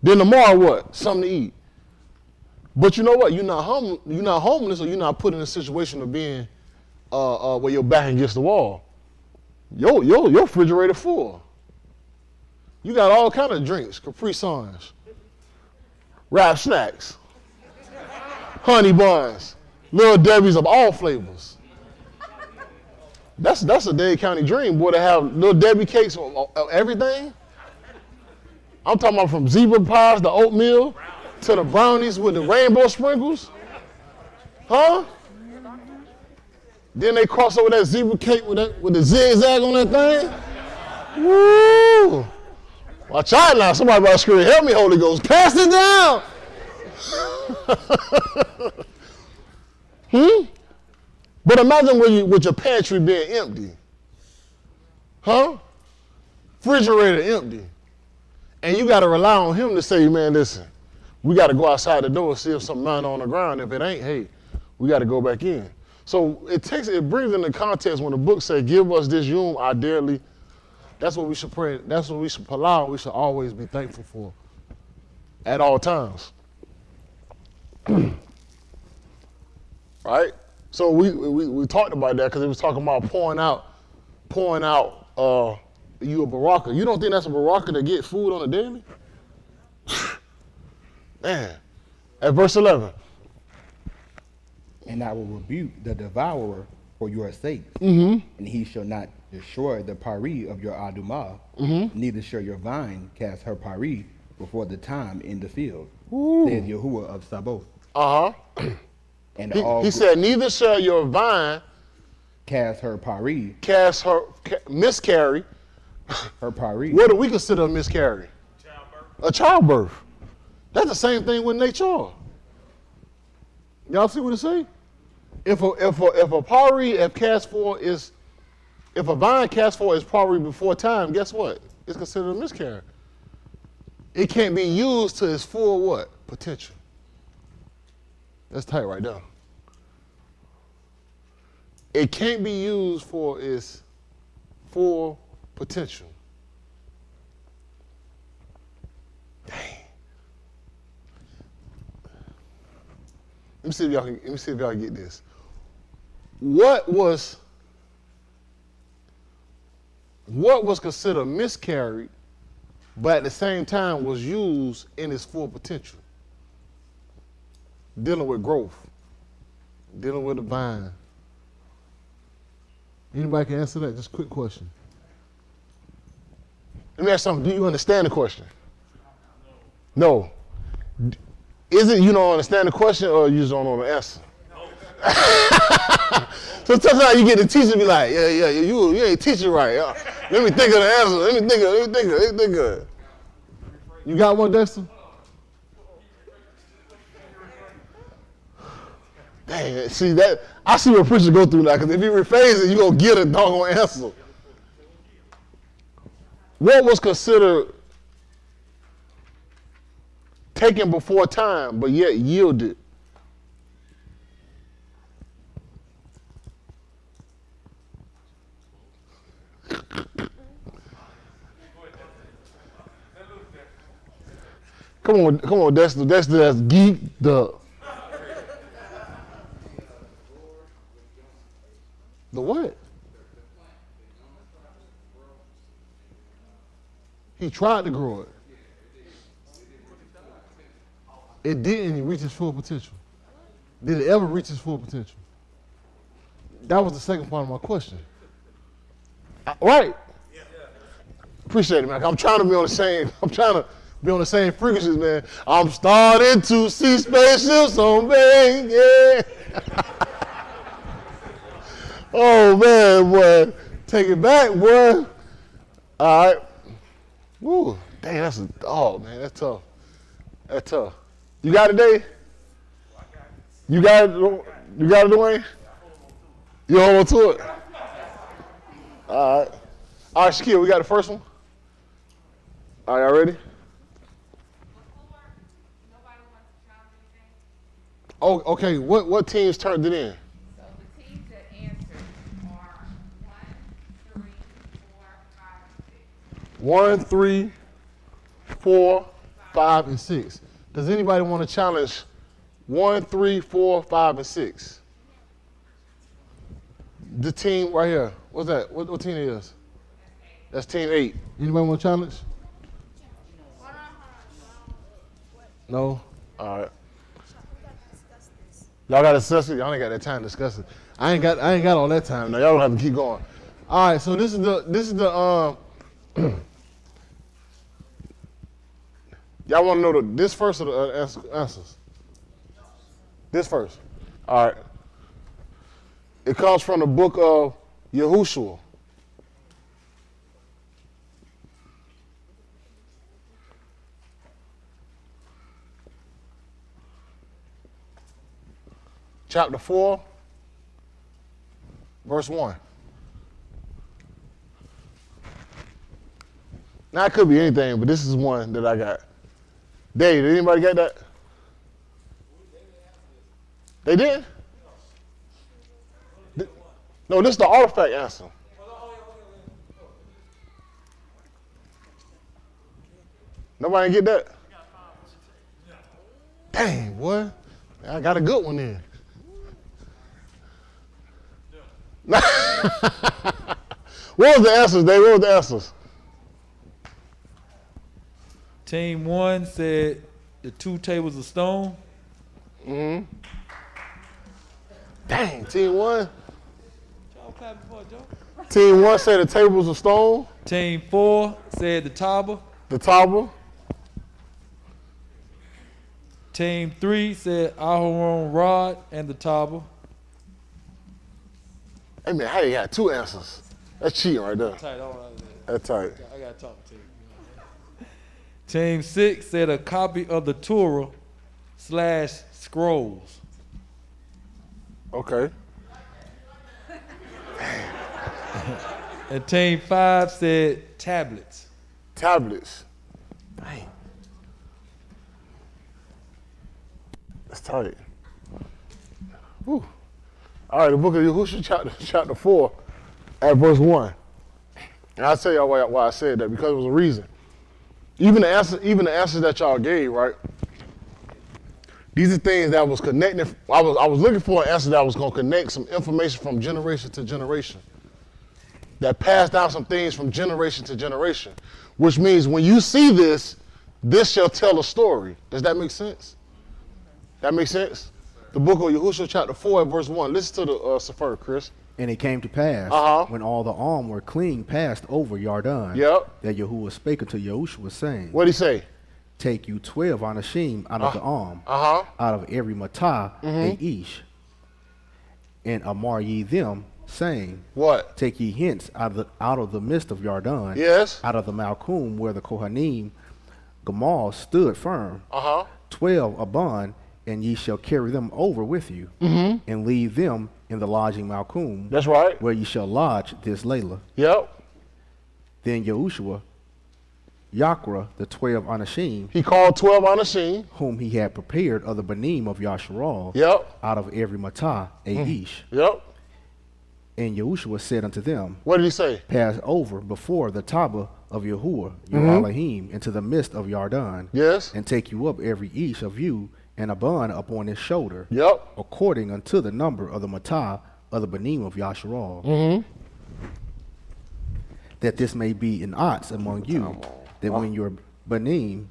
Then tomorrow what? Something to eat. But you know what? You're not homeless, or you're not put in a situation of being where your back against the wall. Your refrigerator full. You got all kind of drinks, Capri Suns, wrap snacks, honey buns, Little Debbie's of all flavors. That's a Dade County dream, boy, to have Little Debbie cakes of everything. I'm talking about from zebra pies to oatmeal to the brownies with the rainbow sprinkles. Huh? Then they cross over that zebra cake with the zigzag on that thing. Woo! Watch out now. Somebody about to scream, help me, Holy Ghost. Pass it down. But imagine with your pantry being empty. Huh? Refrigerator empty. And you got to rely on him to say, man, listen, we got to go outside the door and see if something lying on the ground. If it ain't, hey, we got to go back in. So it brings into context when the book says, give us this yom our daily. That's what we should pray. That's what we should palau. We should always be thankful for at all times. Right? So we talked about that because it was talking about pouring out you a baraka. You don't think that's a baraka to get food on a daily? Man, At verse 11. And I will rebuke the devourer for your sakes, Mm-hmm. and he shall not destroy the pari of your adumah, Mm-hmm. neither shall your vine cast her pari before the time in the field, Ooh. says Yahuwah of Sabaoth. Uh-huh. And He said, neither shall your vine cast her pari, miscarry. her pari. What do we consider a miscarry? A childbirth. That's the same thing with nature. Y'all see what it say? If a pari if a vine cast forth is pari before time, guess what? It's considered a miscarry. It can't be used to its full what? Potential. That's tight right there. It can't be used for its full potential. Dang. Let me see if y'all can get this. What was considered miscarried, but at the same time was used in its full potential? Dealing with growth, dealing with the vine. Anybody can answer that? Just a quick question. Let me ask something. Do you understand the question? No. Is it you don't understand the question or you just don't know the answer? So sometimes you get the teacher be like, yeah, you ain't teaching right. Let me think of the answer. Let me think of it. You got one, Dexter? Dang, see that? I see what preachers go through now, because if you rephrase it, you're going to get a doggone answer. What was considered taken before time, but yet yielded? Come on, Dexter. Dexter that's geeked up. The what? He tried to grow it. It didn't reach its full potential. Did it ever reach its full potential? That was the second part of my question. Right. Appreciate it, man. I'm trying to be on the same frequencies, man. I'm starting to see spaceships on me, yeah. Oh man, boy. Take it back, boy. All right. Woo. Dang, man. That's tough. That's tough. You got it, Dave? You got it, Dwayne? You hold on to it? All right. All right, Shaquille, we got the first one? All right, y'all ready? Oh, okay. What teams turned it in? So the teams that answered are 1, 3, 4, 5, 6. 1, 3, 4, 5, and 6. Does anybody want to challenge 1, 3, 4, 5, and 6? The team right here. What's that? What team it is? That's team 8. Anybody want to challenge? No? All right. Y'all got to discuss it? Y'all ain't got that time to discuss it. I ain't got all that time. Now y'all don't have to keep going. All right, so this is the y'all want to know this first or the answers? This first. All right. It comes from the book of Yahushua. Chapter 4, verse 1. Now, it could be anything, but this is one that I got. Dave, did anybody get that? They did? No, this is the artifact answer. Nobody get that? Dang, boy. I got a good one there. What was the answers, Dave? What was the answers? Team 1 said the 2 tables of stone. Mm-hmm. Dang, team 1. Team 1 said the tables of stone. Team 4 said the Taba. The Taba. Team 3 said Aharon rod and the Taba. Hey man, how you got 2 answers? That's cheating right there. That's tight. I gotta talk to you. Team 6 said a copy of the Torah / scrolls. Okay. And Team 5 said tablets. Tablets. Dang. That's tight. Whew. All right, the book of Yahushua, chapter 4, at verse 1. And I'll tell y'all why I said that, because it was a reason. Even the answers that y'all gave, right? These are things that was connecting. I was looking for an answer that was going to connect some information from generation to generation. That passed down some things from generation to generation. Which means when you see this shall tell a story. Does that make sense? That makes sense? The book of Yahushua chapter 4 at verse 1. Listen to the Sefer, Chris. And it came to pass, when all the arm were clean passed over Yarden, that Yahuwah spake unto Yahushua, saying, What'd he say? Take you 12 anashim out of the arm, out of every matah a ish, and amar ye them, saying, What? Take ye hence out of the midst of Yarden, out of the Malkum, where the Kohanim Gamal stood firm, 12 abon, and ye shall carry them over with you, and leave them in the lodging Malkum. That's right. Where ye shall lodge this Layla. Yep. Then Yahushua, Yakra, the 12 Anashim. He called 12 Anashim. Whom he had prepared of the Banim of Yasharal. Yep. Out of every matah a ish. Yep. And Yahushua said unto them, What did he say? Pass over before the Taba of Yahuwah, your Elohim, into the midst of Yarden. Yes. And take you up every ish of you, and a bun upon his shoulder. Yep. According unto the number of the matah of the Banim of Yasharal. That this may be an odds among you, that when your Banim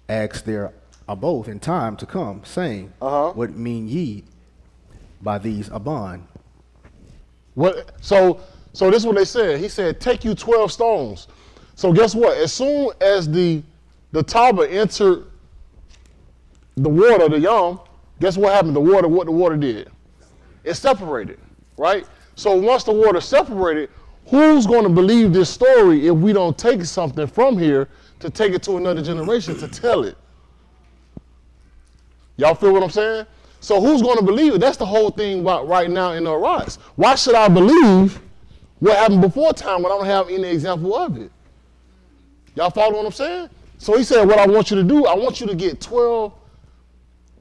ask their abode in time to come, saying, What mean ye by these abon? What? So this is what they said. He said, take you 12 stones. So guess what? As soon as the Taba entered the water, the Yam, guess what happened? What the water did? It separated, right? So once the water separated, who's going to believe this story if we don't take something from here to take it to another generation to tell it? Y'all feel what I'm saying? So who's going to believe it? That's the whole thing about right now in the Arise. Why should I believe what happened before time when I don't have any example of it? Y'all follow what I'm saying? So he said, what I want you to do, I want you to get 12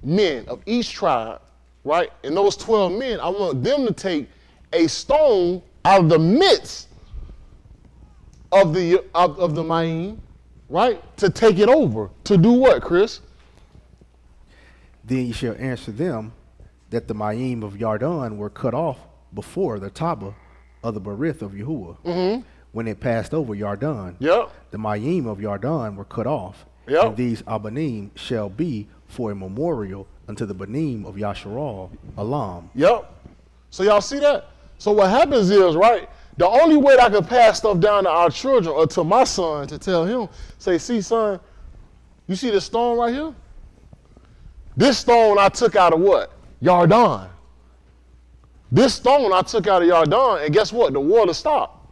men of each tribe, right? And those 12 men, I want them to take a stone out of the midst of the Ma'im, right? To take it over. To do what, Chris? Then you shall answer them that the Ma'im of Yarden were cut off before the Taba of the Berith of Yahuwah. When it passed over Yarden. The Ma'im of Yarden were cut off. And these Abanim shall be for a memorial unto the Banim of Yasharal, Alam. So y'all see that? So what happens is, right, the only way that I can pass stuff down to our children or to my son to tell him, say, see, son, you see this stone right here? This stone I took out of what? Yarden. This stone I took out of Yarden, and guess what? The water stopped.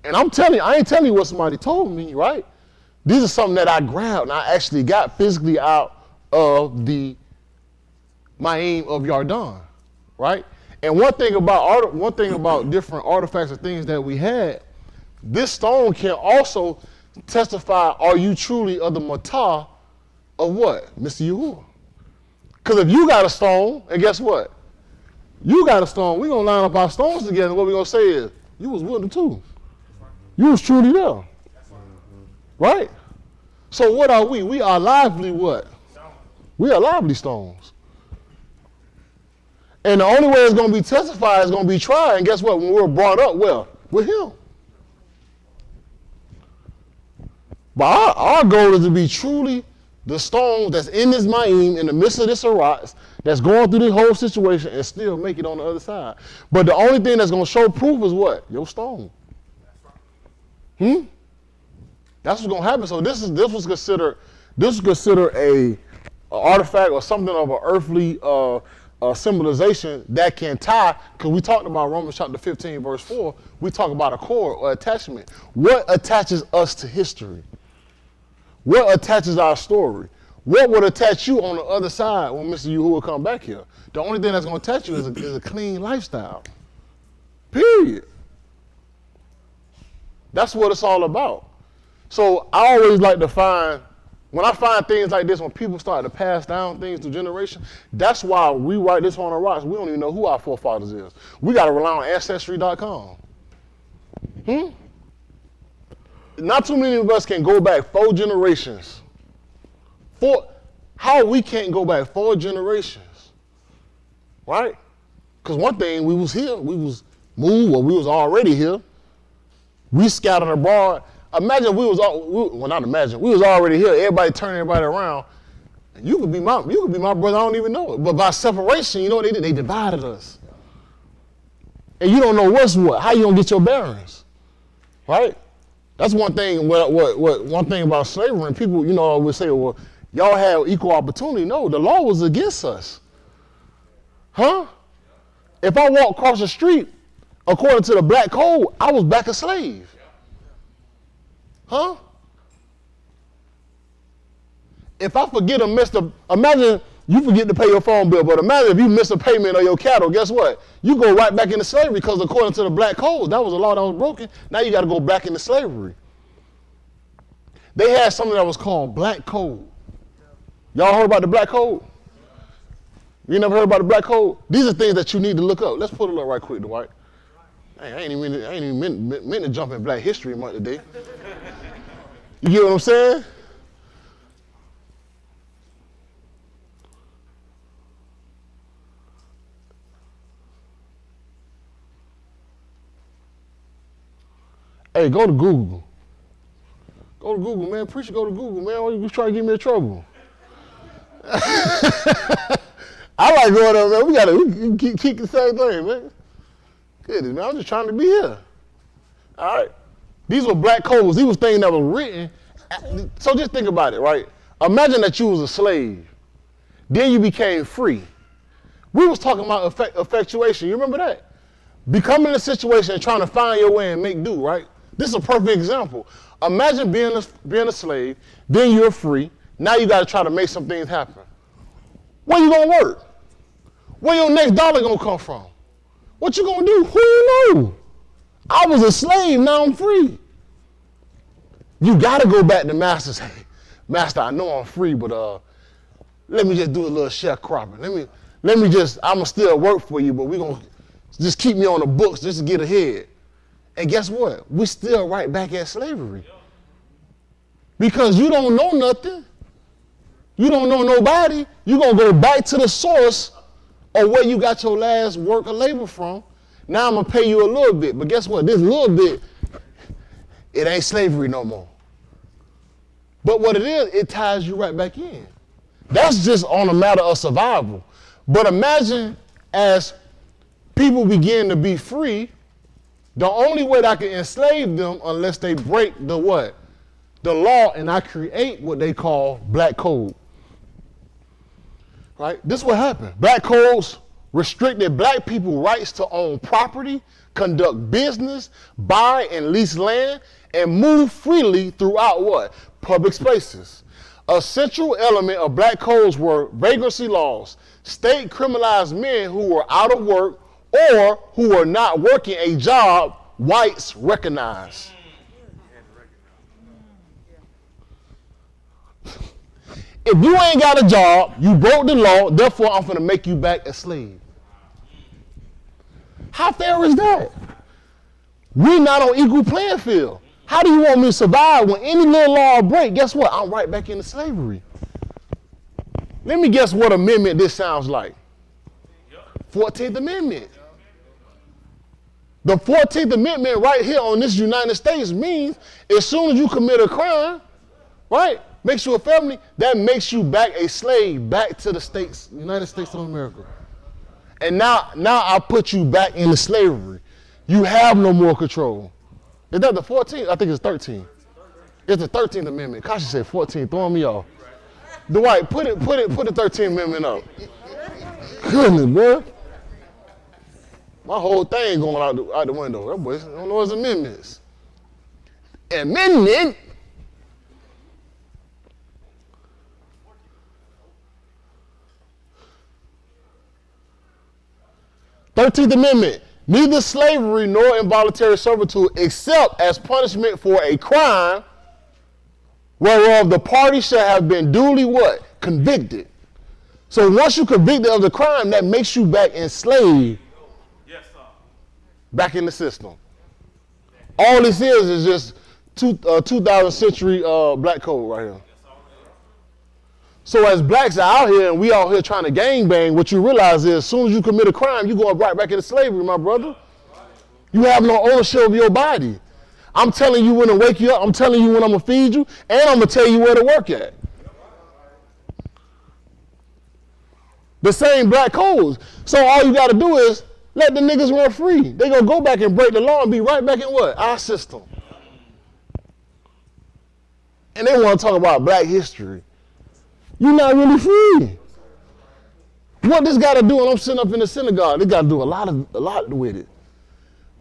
And I'm telling you, I ain't telling you what somebody told me, right? These are something that I grabbed and I actually got physically out of the Ma'im of Yarden, right? And one thing about different artifacts and things that we had, this stone can also testify, are you truly of the matah of what? Mr. Yahuwah. Because if you got a stone, and guess what? You got a stone, we're going to line up our stones together, and what we're going to say is, you was with them too. You was truly there. Right? So what are we? We are lively what? We are lively stones. And the only way it's going to be testified is going to be tried. And guess what? When we're brought up, well, with him. But our goal is to be truly the stone that's in this ma'im, in the midst of this rocks, that's going through this whole situation and still make it on the other side. But the only thing that's going to show proof is what? Your stone. That's what's going to happen. So this was considered a artifact or something of an earthly symbolization that can tie, because we talked about Romans chapter 15, verse 4, we talk about a cord or attachment. What attaches us to history? What attaches our story? What would attach you on the other side when Mr. Yahuwah come back here? The only thing that's going to attach you is a clean lifestyle. Period. That's what it's all about. So I always like to find, when I find things like this, when people start to pass down things to generations, that's why we write this on the rocks. We don't even know who our forefathers is. We got to rely on Ancestry.com. Not too many of us can go back 4 generations. How we can't go back 4 generations, right? Because one thing, we was here, we was moved, or we was already here. We scattered abroad. Imagine we was already here. Everybody turning everybody around. You could be my brother. I don't even know it. But by separation, you know what they did? They divided us. And you don't know what's what. How you gonna get your bearings, right? That's one thing. One thing about slavery, and people, always say, well, y'all have equal opportunity. No, the law was against us. If I walk across the street, according to the black code, I was back a slave. If I forget imagine you forget to pay your phone bill, but imagine if you miss a payment of your cattle, guess what? You go right back into slavery, because according to the black code, that was a law that was broken. Now you got to go back into slavery. They had something that was called black code. Y'all heard about the black code? You never heard about the black code? These are things that you need to look up. Let's put it up right quick, Dwight. I ain't even meant to jump in Black History Month today. You get what I'm saying? Hey, go to Google. Go to Google, man. Preacher, go to Google, man. Why you trying to get me in trouble? I like going up, man. We keep the same thing, man. Goodness, man. I'm just trying to be here. All right. These were black codes. These were things that were written. So just think about it, right? Imagine that you was a slave. Then you became free. We was talking about effectuation. You remember that? Becoming in a situation and trying to find your way and make do, right? This is a perfect example. Imagine being a slave, then you're free. Now you got to try to make some things happen. Where you gonna work? Where your next dollar gonna come from? What you gonna do? Who you know? I was a slave, now I'm free. You gotta go back to master. Say, master, I know I'm free, but let me just do a little sharecropping. I'ma still work for you, but we gonna just keep me on the books just to get ahead. And guess what? We still right back at slavery. Because you don't know nothing. You don't know nobody. You're going to go back to the source of where you got your last work or labor from. Now I'm going to pay you a little bit. But guess what? This little bit, it ain't slavery no more. But what it is, it ties you right back in. That's just on a matter of survival. But imagine as people begin to be free, the only way that I can enslave them unless they break the what? The law, and I create what they call black code. Right? This is what happened. Black codes restricted black people rights to own property, conduct business, buy and lease land, and move freely throughout what? Public spaces. A central element of black codes were vagrancy laws. State criminalized men who were out of work or who were not working a job whites recognized. If you ain't got a job, you broke the law, therefore I'm gonna make you back a slave. How fair is that? We're not on equal playing field. How do you want me to survive when any little law I break? Guess what? I'm right back into slavery. Let me guess what amendment this sounds like. 14th Amendment. The 14th Amendment right here on this United States means as soon as you commit a crime, right, makes you a felony, that makes you back a slave back to the States, United States of America. And now I put you back into slavery. You have no more control. Is that the 14th? I think it's 13. It's the 13th Amendment. Kashi said 14, throwing me off. Dwight, put the 13th Amendment up. Goodness, boy. My whole thing going out the window. That boy don't know his amendments. Amendment. th Amendment. Neither slavery nor involuntary servitude except as punishment for a crime whereof the party shall have been duly what? Convicted. So once you're convicted of the crime, that makes you back enslaved. Yes, sir. Back in the system. All this is just 2000th century black code right here. So as blacks are out here and we out here trying to gangbang, what you realize is as soon as you commit a crime, you go right back into slavery, my brother. You have no ownership of your body. I'm telling you when to wake you up. I'm telling you when I'm going to feed you. And I'm going to tell you where to work at. The same black codes. So all you got to do is let the niggas run free. They going to go back and break the law and be right back in what? Our system. And they want to talk about black history. You're not really free. What this got to do, and I'm sitting up in the synagogue, they got to do a lot with it.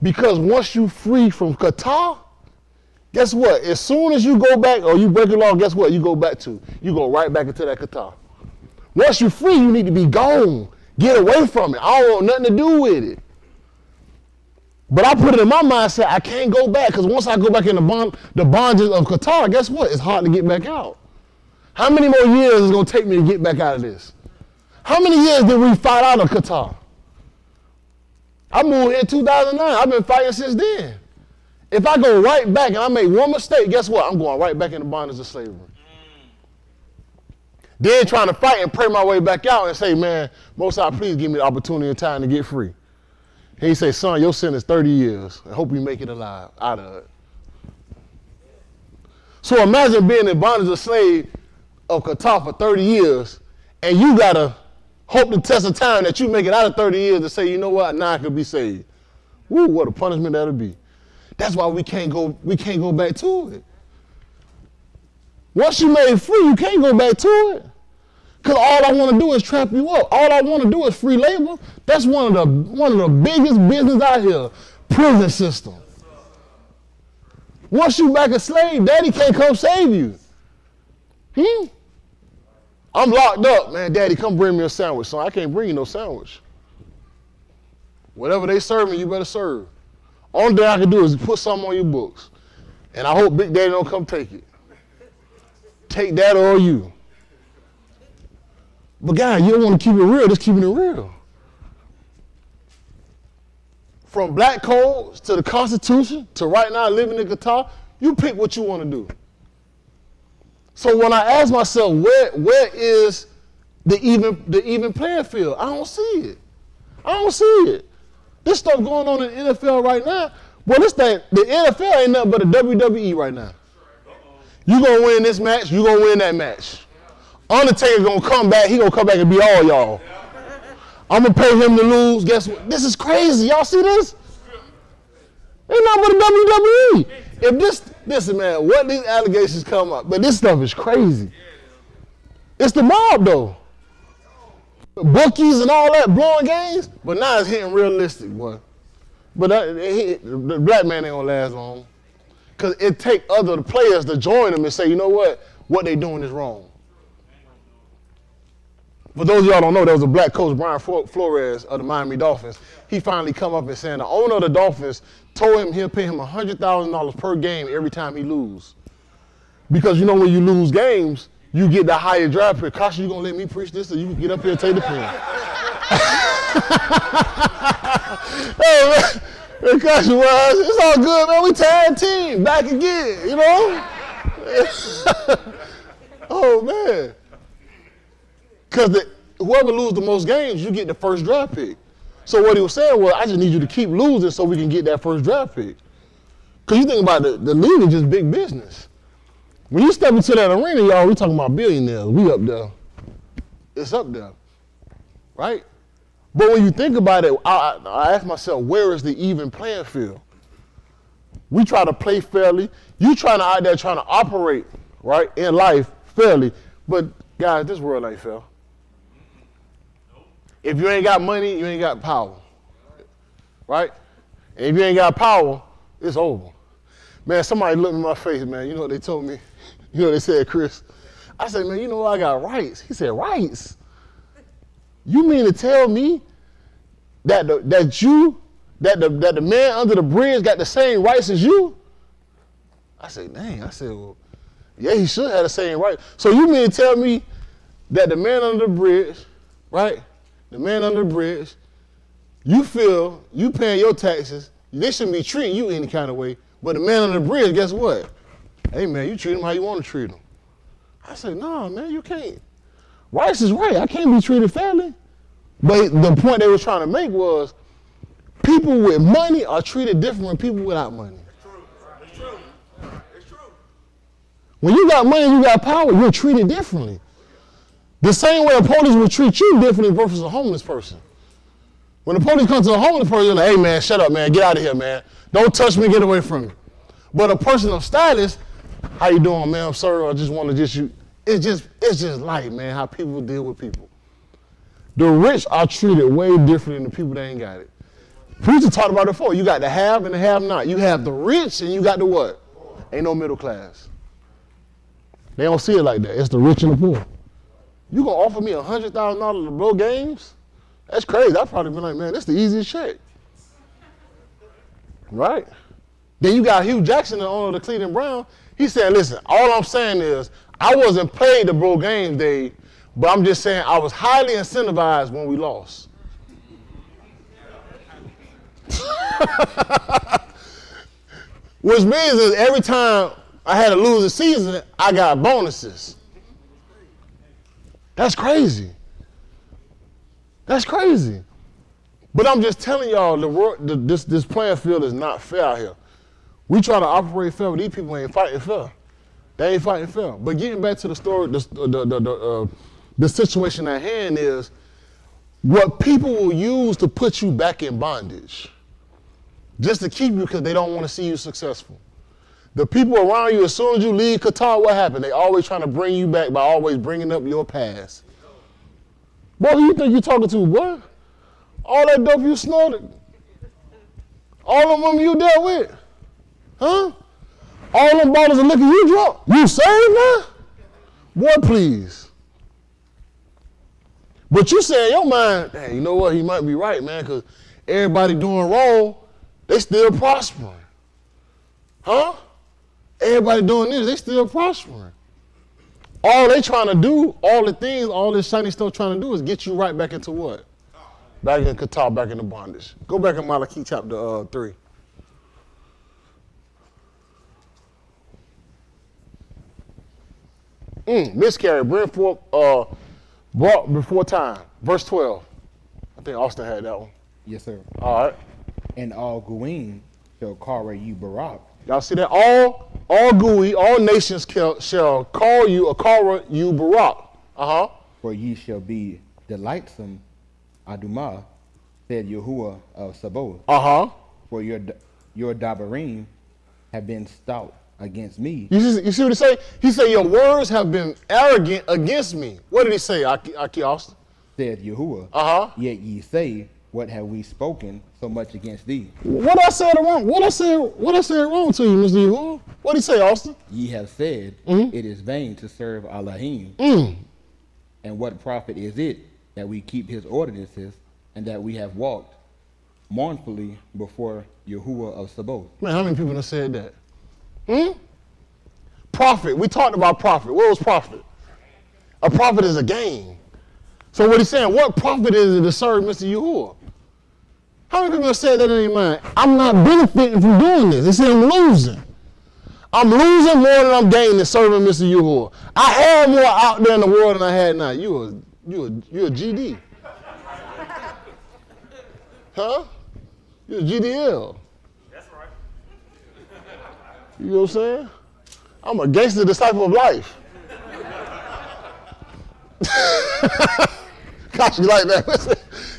Because once you free from Qatar, guess what? As soon as you go back or you break the law, guess what? You go back to. You go right back into that Qatar. Once you're free, you need to be gone. Get away from it. I don't want nothing to do with it. But I put it in my mindset, I can't go back because once I go back in the bondages of Qatar, guess what? It's hard to get back out. How many more years is it going to take me to get back out of this? How many years did we fight out of Qatar? I moved here in 2009. I've been fighting since then. If I go right back and I make one mistake, guess what? I'm going right back in the bondage of slavery. Then trying to fight and pray my way back out and say, man, Most High, please give me the opportunity and time to get free. And he say, son, your sin is 30 years. I hope you make it alive out of it. So imagine being in bondage of slave of Qatar for 30 years, and you gotta hope the test of time that you make it out of 30 years to say, you know what, now I could be saved. Woo, what a punishment that'll be. That's why we can't go back to it. Once you made free, you can't go back to it. Because all I want to do is trap you up. All I want to do is free labor. That's one of the biggest business out here, prison system. Once you back a slave, daddy can't come save you. I'm locked up, man. Daddy, come bring me a sandwich, son. I can't bring you no sandwich. Whatever they serve me, you better serve. Only thing I can do is put something on your books. And I hope Big Daddy don't come take it. Take that or you. But God, you don't want to keep it real, just keeping it real. From black codes to the Constitution to right now living in Qatar, you pick what you want to do. So when I ask myself, where is the even playing field? I don't see it. I don't see it. This stuff going on in the NFL right now, well, the NFL ain't nothing but a WWE right now. You gonna win this match, you gonna win that match. Undertaker's gonna come back, he gonna come back and be all y'all. I'm gonna pay him to lose. Guess what? This is crazy. Y'all see this? Ain't nothing but a WWE. If listen, man, what these allegations come up, but this stuff is crazy. It's the mob, though. Bookies and all that, blowing games, but now it's hitting realistic, boy. But the black man ain't gonna last long. Because it take other players to join them and say, you know what they doing is wrong. For those of y'all don't know, there was a black coach, Brian Flores of the Miami Dolphins. He finally come up and saying the owner of the Dolphins told him he'll pay him $100,000 per game every time he lose. Because you know when you lose games, you get the higher draft pick. Kasha, you gonna let me preach this or you can get up here and take the pen? Hey, man, Kasha, well, it's all good, man. We tag team, back again, you know? Oh, man. Because whoever loses the most games, you get the first draft pick. So what he was saying was, I just need you to keep losing so we can get that first draft pick. Because you think about the league is just big business. When you step into that arena, y'all, we talking about billionaires. We up there. It's up there, right? But when you think about it, I ask myself, where is the even playing field? We try to play fairly. You trying to out there trying to operate, right, in life fairly. But guys, this world ain't fair. If you ain't got money, you ain't got power, right? And if you ain't got power, it's over. Man, somebody looked in my face, man. You know what they told me? You know what they said, Chris? I said, man, you know I got rights. He said, rights? You mean to tell me that the man under the bridge got the same rights as you? I said, dang. I said, well, yeah, he should have the same rights. So you mean to tell me that the man under the bridge, right? The man under the bridge, you feel you paying your taxes, they shouldn't be treating you any kind of way. But the man under the bridge, guess what? Hey, man, you treat him how you want to treat him. I said, no, man, you can't. Rights is right. I can't be treated fairly. But the point they were trying to make was people with money are treated different than people without money. It's true. It's true. When you got money, you got power, you're treated differently. The same way a police will treat you differently versus a homeless person. When the police comes to a homeless person, you're like, hey, man, shut up, man. Get out of here, man. Don't touch me. Get away from me. But a person of status, how you doing, man? I'm sorry. I just want to just you. It's just life, man, how people deal with people. The rich are treated way different than the people that ain't got it. Preacher talked about it before. You got the have and the have not. You have the rich and you got the what? Ain't no middle class. They don't see it like that. It's the rich and the poor. You gonna offer me $100,000 to blow games? That's crazy. I'd probably be like, man, that's the easiest check. Right? Then you got Hugh Jackson, the owner of the Cleveland Browns. He said, listen, all I'm saying is I wasn't paid to blow games, Dave, but I'm just saying I was highly incentivized when we lost. Which means that every time I had a losing season, I got bonuses. That's crazy. That's crazy. But I'm just telling y'all, this playing field is not fair out here. We try to operate fair, but these people ain't fighting fair. They ain't fighting fair. But getting back to the story, the situation at hand is what people will use to put you back in bondage, just to keep you because they don't want to see you successful. The people around you, as soon as you leave Qatar, what happened? They always trying to bring you back by always bringing up your past. Boy, who you think you're talking to, boy? All that dope you snorted. All of them you dealt with. Huh? All them bottles of liquor you drunk. You saved now? Boy, please. But you say in your mind, hey, you know what? He might be right, man, because everybody doing wrong, they still prospering. Huh? Everybody doing this, they still prospering. All they trying to do, all the things, all this shiny stuff trying to do is get you right back into what? Back in Qatar, back into bondage. Go back in Malachi chapter 3. Miscarriage, bring forth, brought before time. Verse 12. I think Austin had that one. Yes, sir. All right. And all Goyim shall call you Barak. Y'all see that? All Gui, all nations shall call you or call you Barak. For ye shall be delightsome, Adumah, said Yahuwah of Sabaoth. For your Dabarim have been stout against me. You see what he say? He said, your words have been arrogant against me. What did he say, Aki Austin? Said Yahuwah. Yet ye say, what have we spoken so much against thee? What I said wrong? What I said wrong to you, Mr. Yahuwah? What did he say, Austin? Ye have said, it is vain to serve Elohim. And what profit is it that we keep his ordinances and that we have walked mournfully before Yahuwah of Sabaoth? Man, how many people have said that? Profit. We talked about profit. What was profit? A profit is a gain. So what he's saying, what profit is it to serve Mr. Yahuwah? How many people have said that in their mind? I'm not benefiting from doing this. They say I'm losing. I'm losing more than I'm gaining serving Mr. Yahuwah. I have more out there in the world than I had now. You're a GD. Huh? You're a GDL. That's right. You know what I'm saying? I'm a gangster disciple of life. Gosh, you like that?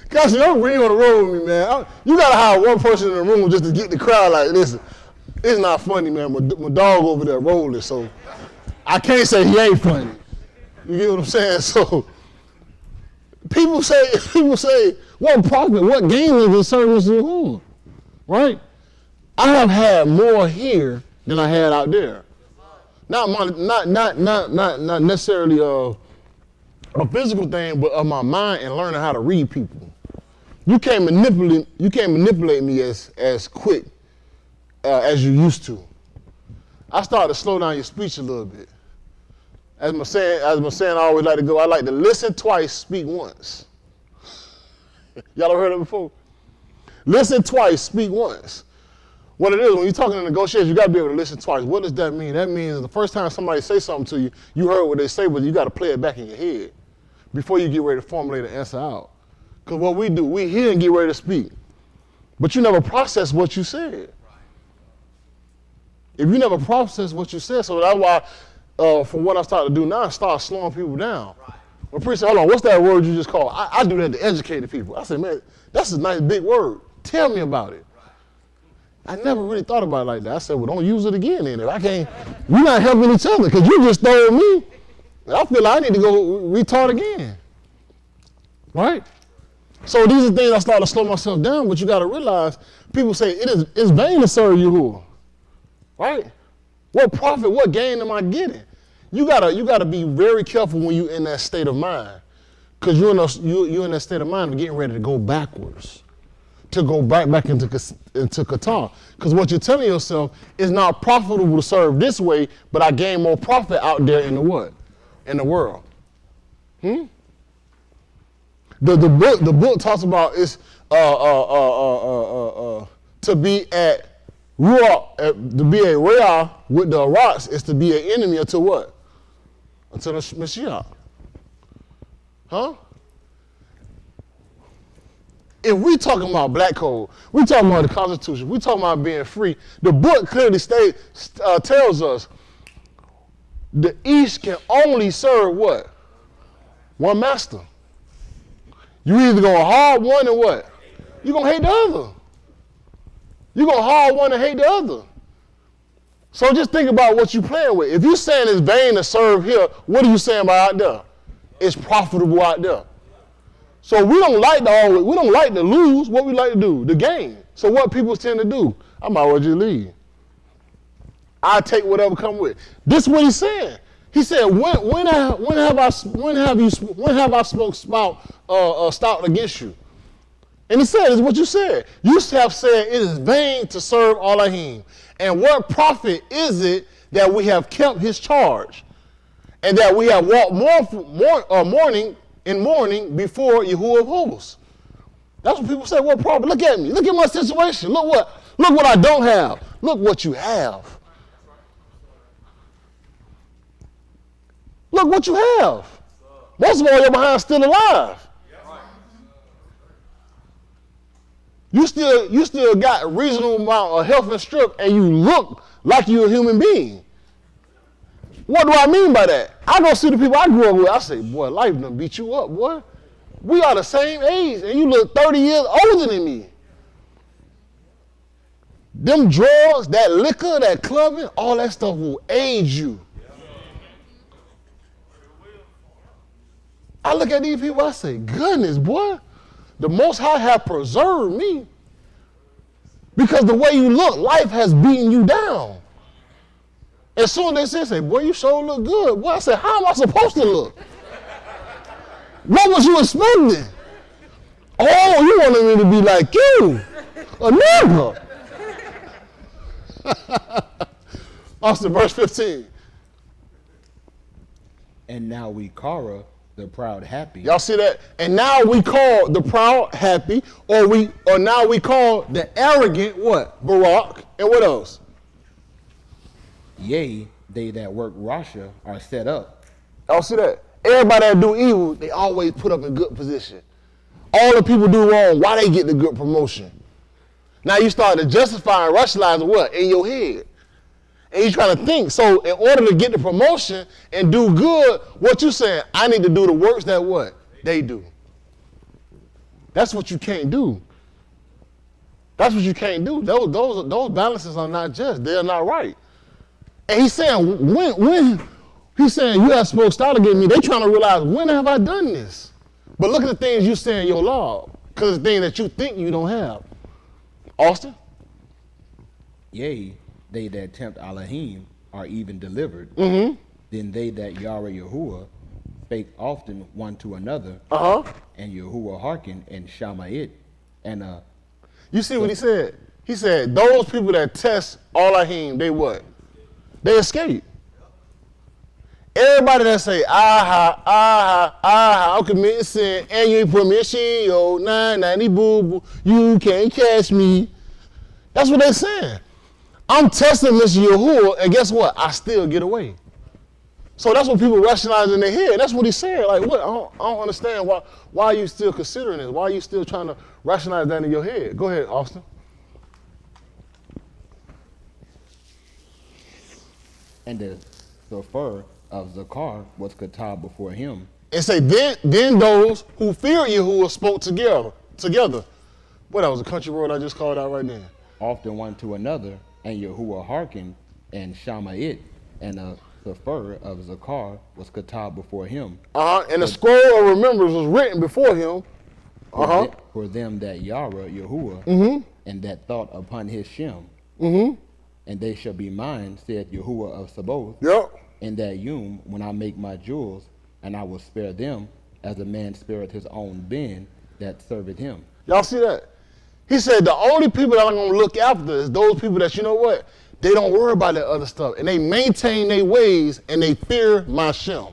Gosh, you don't bring you on the road with me, man. You gotta hire one person in the room just to get the crowd like, listen, it's not funny, man. My dog over there rolling, so I can't say he ain't funny. You get what I'm saying? So people say, what profit, what gain is the service to whom? Right? I have had more here than I had out there. Not necessarily a physical thing, but of my mind and learning how to read people. You can't manipulate me as quick as you used to. I started to slow down your speech a little bit. As my saying I always like to go, I like to listen twice, speak once. Y'all ever heard that before? Listen twice, speak once. What it is, when you're talking in negotiations, you got to be able to listen twice. What does that mean? That means the first time somebody says something to you, you heard what they say, but you got to play it back in your head before you get ready to formulate an answer out. Because what we do, we hear and get ready to speak, but you never process what you said. If you never process what you said, so that's why, from what I started to do now, I start slowing people down. Well, preacher said, hold on, what's that word you just called? I do that to educate the people. I said, man, that's a nice big word. Tell me about it. I never really thought about it like that. I said, well, don't use it again then. If I can't, we're not helping each other because you just told me. I feel like I need to go retard again. Right? So these are things I started to slow myself down, but you got to realize, people say it's vain to serve Yahuwah. Right? What profit, what gain am I getting? You gotta be very careful when you're in that state of mind, because you're in that state of mind of getting ready to go backwards, to go back into Qatar. Because what you're telling yourself is not profitable to serve this way, but I gain more profit out there in the what? In the world. The book talks about is to be at Ruach, to be a Reah with the rocks is to be an enemy until what? Until the Mashiach. Huh? If we talking about black code, we talking about the Constitution, we talking about being free, the book clearly tells us the East can only serve what? One master. You either gonna hard one and what? You gonna hate the other. You gonna hard one and hate the other. So just think about what you playing with. If you saying it's vain to serve here, what are you saying about out there? It's profitable out there. So we don't like to lose. What we like to do? The gain. So what people tend to do? I might as well just leave. I take whatever come with. This is what he's saying. He said, when have I spoke stout against you? And he said, it's what you said. You have said it is vain to serve Elohim. And what profit is it that we have kept his charge, and that we have walked mourning before Yahuwah of hosts? That's what people say. What profit? Look at me. Look at my situation. Look what I don't have. Look what you have. Look what you have. Most of all, you're behind still alive. You still got a reasonable amount of health and strength, and you look like you're a human being. What do I mean by that? I go see the people I grew up with. I say, boy, life done beat you up, boy. We are the same age, and you look 30 years older than me. Them drugs, that liquor, that clubbing, all that stuff will age you. I look at these people, I say, goodness, boy, the Most High have preserved me. Because the way you look, life has beaten you down. As soon as they say, boy, you sure look good. Boy, I said, how am I supposed to look? What was you expecting? Oh, you wanted me to be like you, a nigga. Austin, verse 15. And now we Kara, the proud happy. Y'all see that? And now we call the proud happy, or now we call the arrogant what? Barak. And what else? Yea, they that work Rasha are set up. Y'all see that? Everybody that do evil, they always put up in good position. All the people do wrong, why they get the good promotion? Now you start to justify and rationalize what? In your head. And he's trying to think. So in order to get the promotion and do good, what you saying? I need to do the works that what? They do. That's what you can't do. That's what you can't do. Those balances are not just. They're not right. And he's saying, when he's saying you have supposed to start against me, they trying to realize, when have I done this? But look at the things you say in your law, because the things that you think you don't have. Austin? Yea, they that tempt Elohim are even delivered. Mm-hmm. Then they that Yahweh Yahuwah spake often one to another, and Yahuwah hearkened and shama it. And you see what he said? He said, those people that test Elohim, they what? They escape. Everybody that say, I'm committing sin, and you ain't put me in Shio, 990 boo-boo, you can't catch me. That's what they're saying. I'm testing Mr. Yahuwah, and guess what? I still get away. So that's what people rationalize in their head. That's what he said. Like, what? I don't understand why are you still considering this? Why are you still trying to rationalize that in your head? Go ahead, Austin. And the Sefer of Zakar was Katab before him. And say, then those who feared Yahuwah spoke together. Boy, that was a country word I just called out right now. Often one to another, and Yahuwah hearkened and shama it, and the Sefer of Zakar was Katab before him. And the scroll of remembrance was written before him. For them that Yahweh Yahuwah, and that thought upon his Shem. And they shall be mine, said Yahuwah of Sabaoth. In that Yom, when I make my jewels, and I will spare them, as a man spareth his own ben that serveth him. Y'all see that? He said the only people that I'm going to look after is those people that, you know what, they don't worry about that other stuff. And they maintain their ways and they fear my Shem.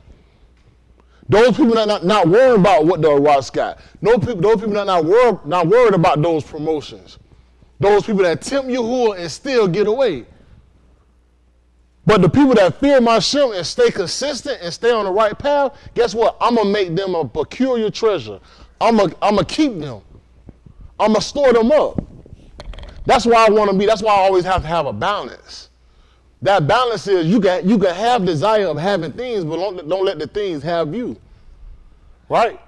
Those people that not worried about what the Aras got. Those people that not worried about those promotions. Those people that tempt Yahuwah and still get away. But the people that fear my Shem and stay consistent and stay on the right path, guess what? I'm going to make them a peculiar treasure. I'm going to keep them. I'm going to store them up. That's why I want to be, that's why I always have to have a balance. That balance is you can have desire of having things, but don't let the things have you. Right?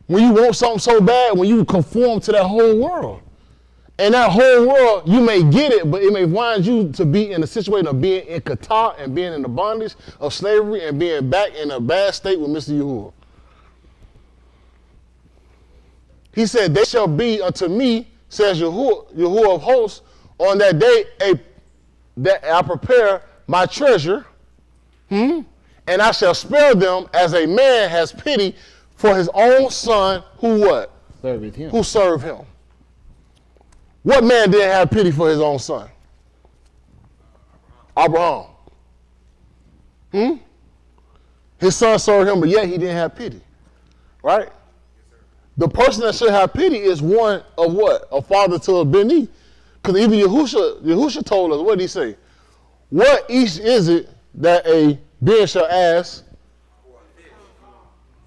When you want something so bad, when you conform to that whole world. And that whole world, you may get it, but it may wind you to be in a situation of being in Qatar and being in the bondage of slavery and being back in a bad state with Mr. Yahuwah. He said, they shall be unto me, says Yahuwah of hosts, on that day that I prepare my treasure, and I shall spare them as a man has pity for his own son who what? Served him. Who served him. What man didn't have pity for his own son? Abraham. His son served him, but yet he didn't have pity. Right? The person that should have pity is one of what? A father to a Beni. Because even Yahusha told us, what did he say? What each is it that a Ben shall ask?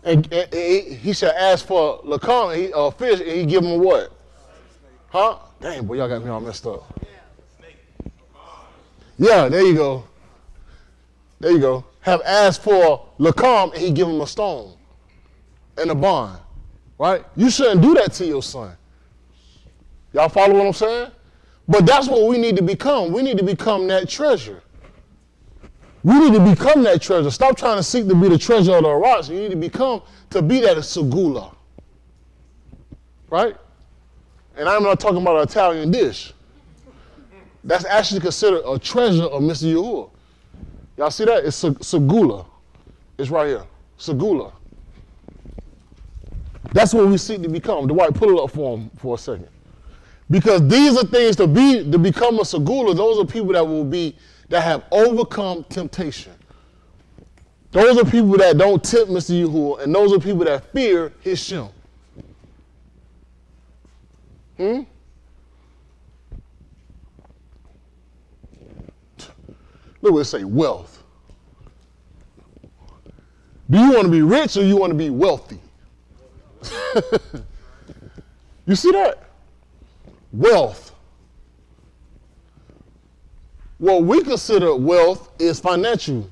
And he shall ask for lakam, a fish, and he give him what? Huh? Dang, boy, y'all got me all messed up. Yeah, there you go. There you go. Have asked for lakam, and he give him a stone and a bond. Right? You shouldn't do that to your son. Y'all follow what I'm saying? But that's what we need to become. We need to become that treasure. We need to become that treasure. Stop trying to seek to be the treasure of the rocks. You need to become to be that segula. Right? And I'm not talking about an Italian dish. That's actually considered a treasure of Mr. Yahuwah. Y'all see that? It's segula. It's right here. Segula. That's what we seek to become. Dwight, pull it up for him for a second. Because these are things to become a segula. Those are people that have overcome temptation. Those are people that don't tempt Mr. Yahuwah, and those are people that fear his Shem. Look what it say, wealth. Do you want to be rich or you want to be wealthy? You see that? Wealth. what we consider wealth is financial.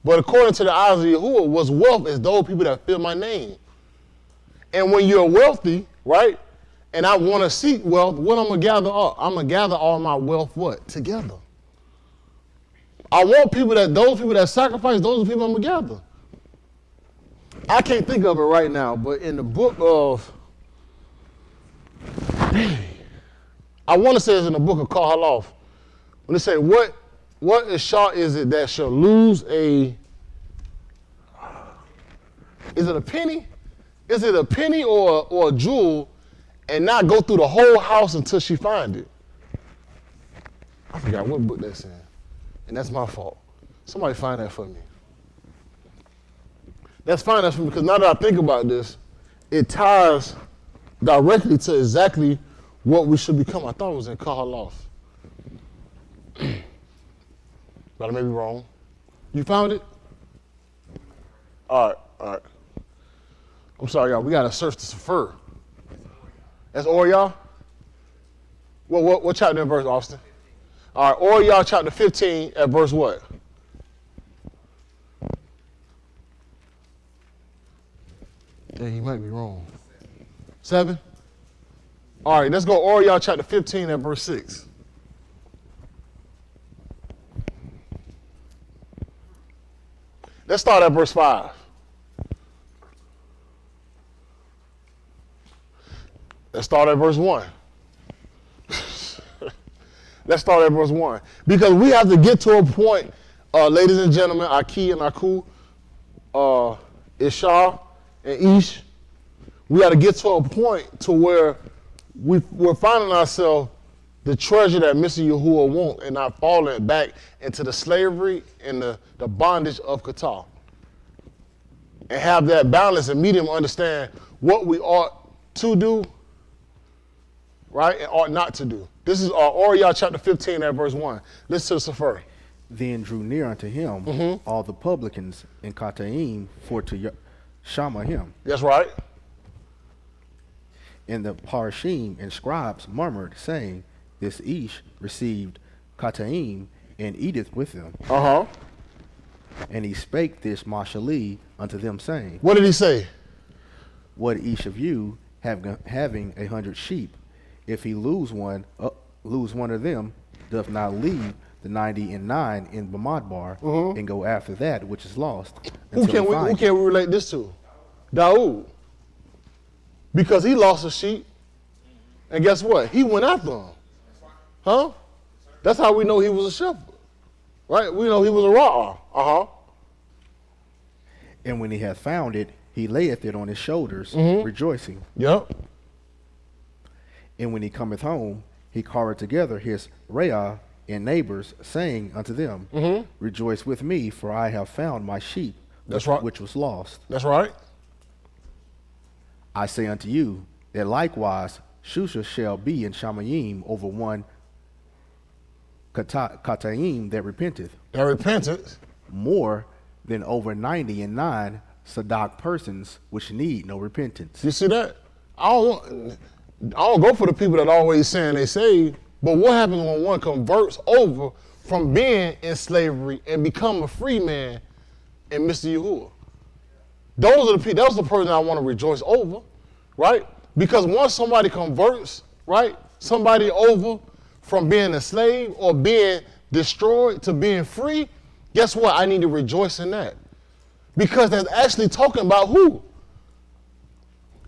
But according to the eyes of Yahuwah, what's wealth is those people that fear my name. And when you're wealthy, right, and I want to seek wealth, what I'm going to gather up? I'm going to gather all my wealth, what? Together. I want those people that sacrifice, those are the people I'm going to gather. I can't think of it right now, but in the book of, I want to say it's in the book of Kahalof, when they say, what ishar is it that shall lose is it a penny? Is it a penny or a jewel and not go through the whole house until she find it? I forgot what book that's in. And that's my fault. Somebody find that for me. That's fine, that's for me, because now that I think about this, it ties directly to exactly what we should become. I thought it was in Kahalof. But I may be wrong. You found it? All right. I'm sorry, y'all. We got to search the Sefer. That's Or Yah? What chapter and verse, Austin? All right, Or Yah chapter 15 at verse what? Yeah, he might be wrong. 7? All right, let's go Or Yah chapter 15 at verse 6. Let's start at verse 5. Let's start at verse 1. Let's start at verse 1. Because we have to get to a point, ladies and gentlemen, Aki and Aku, Ishar and Ish, we got to get to a point to where we're finding ourselves the treasure that Mr. Yahuwah wants and not falling back into the slavery and the bondage of Qatar. And have that balance and meet him understand what we ought to do, right, and ought not to do. This is Or Yah chapter 15 at verse 1. Listen to the Sefer. Then drew near unto him all the publicans in Kataim for to shama him. That's right. And the Parashim and scribes murmured, saying, This Ish received Kataim and eateth with them. And he spake this Mashali unto them, saying, What did he say? What each of you having 100 sheep, if he lose one of them, doth not leave the 99 in Bamidbar and go after that which is lost. Who can we relate this to? Daoud. Because he lost a sheep, and guess what? He went after him. Huh? That's how we know he was a shepherd. Right? We know he was a ra'ah. And when he hath found it, he layeth it on his shoulders, rejoicing. Yep. And when he cometh home, he calleth together his re'ah and neighbors, saying unto them, Rejoice with me, for I have found my sheep, which was lost. That's right. I say unto you, that likewise Shusha shall be in Shamayim over one Kataim that repenteth. That repenteth. More than over 99 Sadak persons which need no repentance. You see that? I don't go for the people that always saying they saved, but what happens when one converts over from being in slavery and become a free man in Mr. Yahuwah? Those are the people, that's the person I want to rejoice over, right? Because once somebody converts, right, somebody over from being a slave or being destroyed to being free, guess what? I need to rejoice in that. Because that's actually talking about who?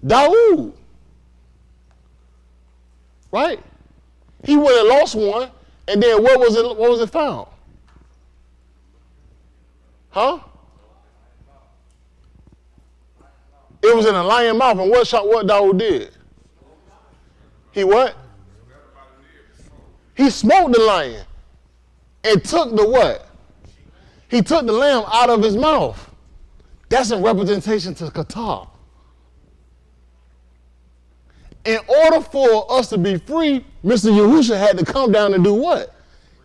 Daoud. Right? He went and lost one, and then what was it found? Huh? It was in a lion mouth, and what Daoud did? He what? He smoked the lion and took the what? He took the lamb out of his mouth. That's a representation to Qatar. In order for us to be free, Mr. Yahusha had to come down and do what?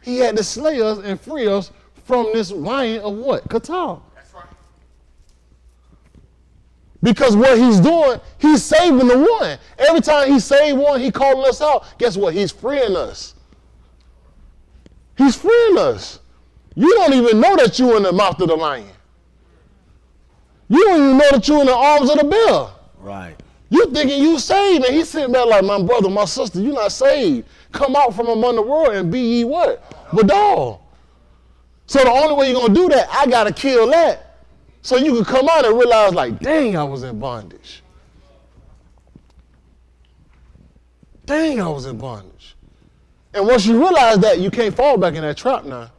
He had to slay us and free us from this lion of what? Qatar. That's right. Because what he's doing, he's saving the one. Every time he saved one, he calling us out. Guess what? He's freeing us. He's freeing us. You don't even know that you're in the mouth of the lion. You don't even know that you're in the arms of the bear. Right. You thinking you saved, and he's sitting there like, my brother, my sister, you're not saved. Come out from among the world and be ye what? But dog. So the only way you're going to do that, I got to kill that. So you can come out and realize like, dang, I was in bondage. Dang, I was in bondage. And once you realize that, you can't fall back in that trap now.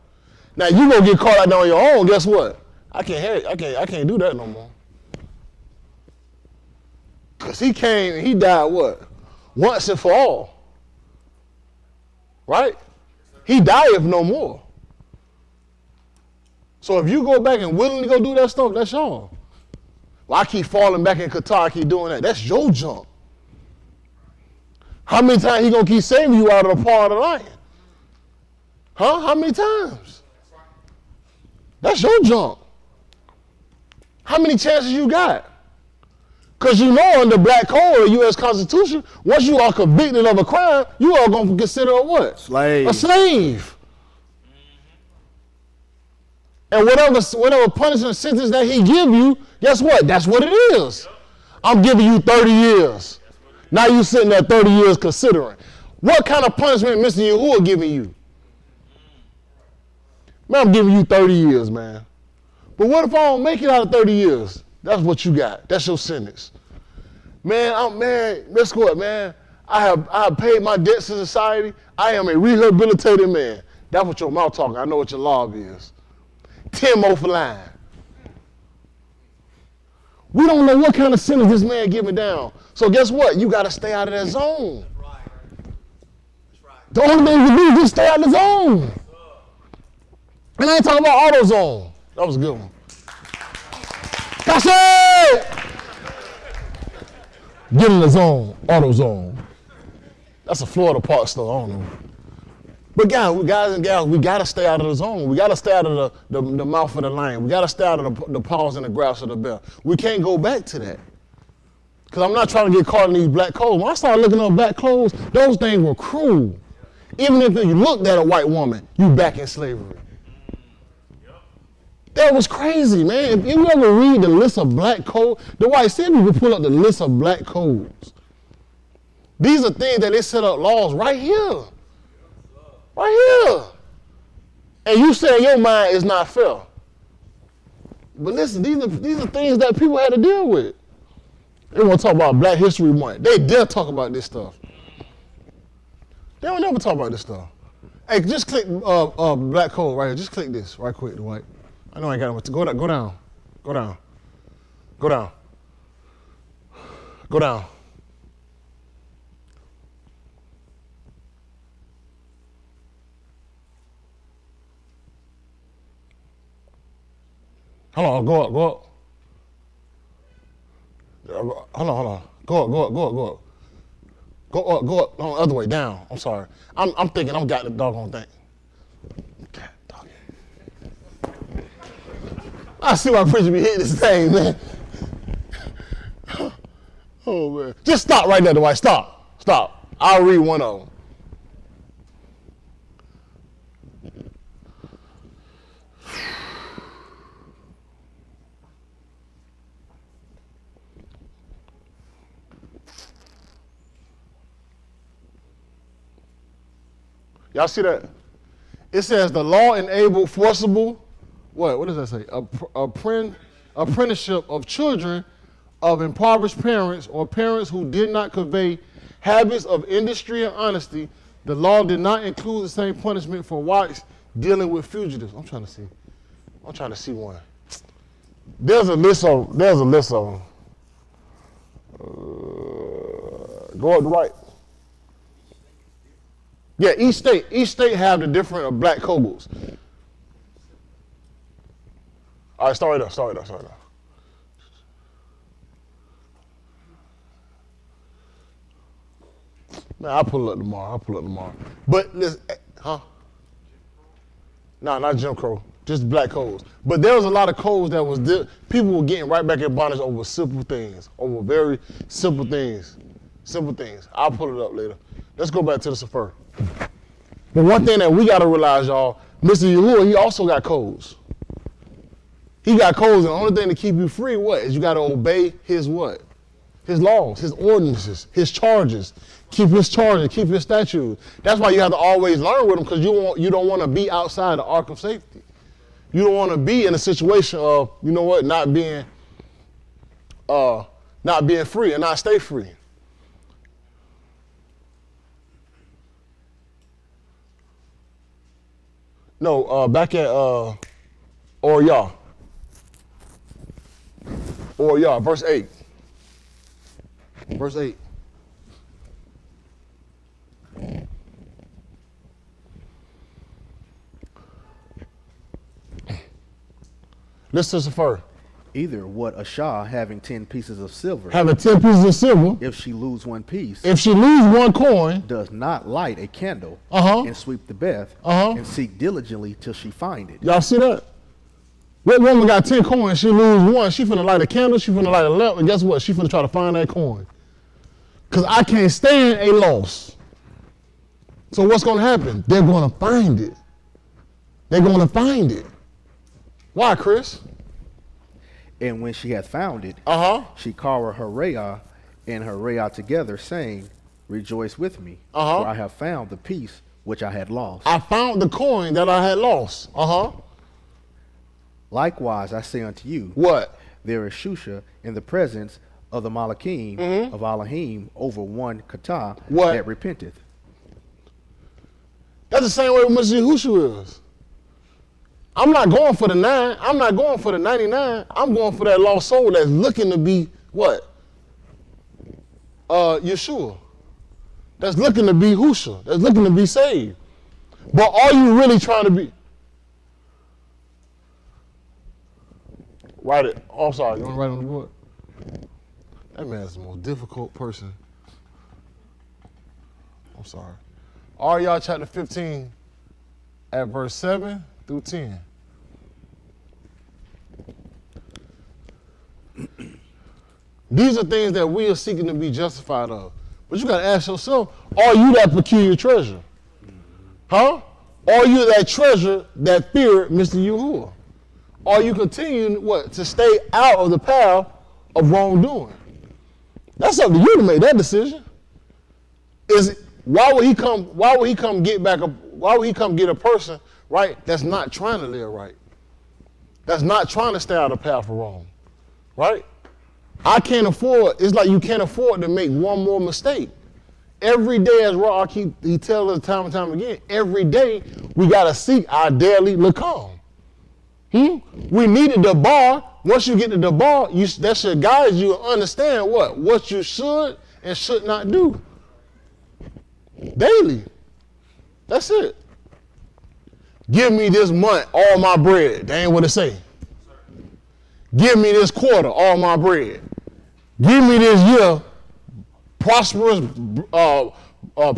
Now you gonna get caught out there on your own. Guess what? I can't do that no more. Cause he came and he died what? Once and for all. Right? He died if no more. So if you go back and willingly go do that stuff, that's y'all. Well, I keep falling back in Qatar, I keep doing that. That's your junk. How many times he gonna keep saving you out of the paw of the lion? Huh? How many times? That's your junk. How many chances you got? Because you know under black code of the U.S. Constitution, once you are convicted of a crime, you are going to be considered a what? Slave. A slave. And whatever punishment sentence that he give you, guess what? That's what it is. I'm giving you 30 years. Now you sitting there 30 years considering. What kind of punishment Mr. Yahuwah giving you? Man, I'm giving you 30 years, man. But what if I don't make it out of 30 years? That's what you got. That's your sentence. Man, let's go up, man. I have paid my debts to society. I am a rehabilitated man. That's what your mouth talking. I know what your law is. 10 more for lying. We don't know what kind of sentence this man giving down. So guess what? You got to stay out of that zone. That's right. That's right. The only thing you do is just stay out of the zone. And I ain't talking about AutoZone. That was a good one. That's it! Get in the zone, AutoZone. That's a Florida park store, I don't know. But guys and gals, we gotta stay out of the zone. We gotta stay out of the mouth of the lion. We gotta stay out of the paws and the grasp of the bear. We can't go back to that. Because I'm not trying to get caught in these black clothes. When I started looking up black clothes, those things were cruel. Even if you looked at a white woman, you back in slavery. That was crazy, man. If you ever read the list of black codes, the white city people pull up the list of black codes. These are things that they set up laws right here. Right here. And you say in your mind it's not fair. But listen, these are things that people had to deal with. They want to talk about Black History Month. They dare talk about this stuff. They don't never talk about this stuff. Hey, just click black code right here. Just click this right quick, Dwight. I know I ain't got much to go down. Go down. Go down. Go down. Go down. Hold on, go up. Hold on. Go up. Go up. No, other way, down. I'm sorry. I'm thinking I'm got the doggone thing. God, dog. I see why preacher be hitting this thing, man. Oh, man. Just stop right there, Dwight. Stop. I'll read one of them. Y'all see that? It says the law enabled forcible, what does that say? Apprenticeship of children of impoverished parents or parents who did not convey habits of industry and honesty. The law did not include the same punishment for whites dealing with fugitives. I'm trying to see one. There's a list of them. Go up the right. Yeah, each state have the different black codes. All right, start it up. Man, I'll pull it up tomorrow. But listen, huh? No, not Jim Crow, just black codes. But there was a lot of codes that was people were getting right back in bondage over simple things, over very simple things. I'll pull it up later. Let's go back to the Sefer. But one thing that we got to realize, y'all, Mr. Yahuwah, he also got codes. He got codes, and the only thing to keep you free, what? Is you got to obey his what? His laws, his ordinances, his charges. Keep his charges, keep his statutes. That's why you have to always learn with him, because you don't want to be outside the ark of safety. You don't want to be in a situation of, you know what, not being free and not stay free. No, back at Or Yah. Or Yah, verse 8. Verse 8. Listen to the first. Either what a Shah having 10 pieces of silver. Having 10 pieces of silver. If she lose one piece. If she lose one coin. Does not light a candle. And sweep the bed. And seek diligently till she find it. Y'all see that? What woman got 10 coins, she lose one, she finna light a candle, she finna light a lamp, and guess what? She finna try to find that coin. Because I can't stand a loss. So what's gonna happen? They're gonna find it. They're gonna find it. Why, Chris? And when she hath found it, she called her Reah and her Reah together, saying, Rejoice with me, for I have found the piece which I had lost. I found the coin that I had lost. Likewise, I say unto you, what? There is Shusha in the presence of the Malakim of Elohim over one kata that repenteth. That's the same way with Mr. Yahushua is. I'm not going for the 9. I'm not going for the 99. I'm going for that lost soul that's looking to be what? Yeshua. That's looking to be Husha. That's looking to be saved. But are you really trying to be? Write it. Oh, I'm sorry. You want to write it on the board? That man's the most difficult person. I'm sorry. All y'all chapter 15 at verse 7 through 10. These are things that we are seeking to be justified of. But you got to ask yourself, are you that peculiar treasure? Huh? Are you that treasure that feared Mr. Yahuwah? Are you continuing what? To stay out of the path of wrongdoing? That's up to you to make that decision. Why would he come get a person, right, that's not trying to live right? That's not trying to stay out of the path of wrong. Right? It's like you can't afford to make one more mistake. Every day, as he tells us time and time again, every day we gotta seek our daily lakam. We needed the bar. Once you get to the bar, that should guide you to understand what you should and should not do. Daily. That's it. Give me this month all my bread. That ain't what it say. Give me this quarter all my bread. Give me this year prosperous,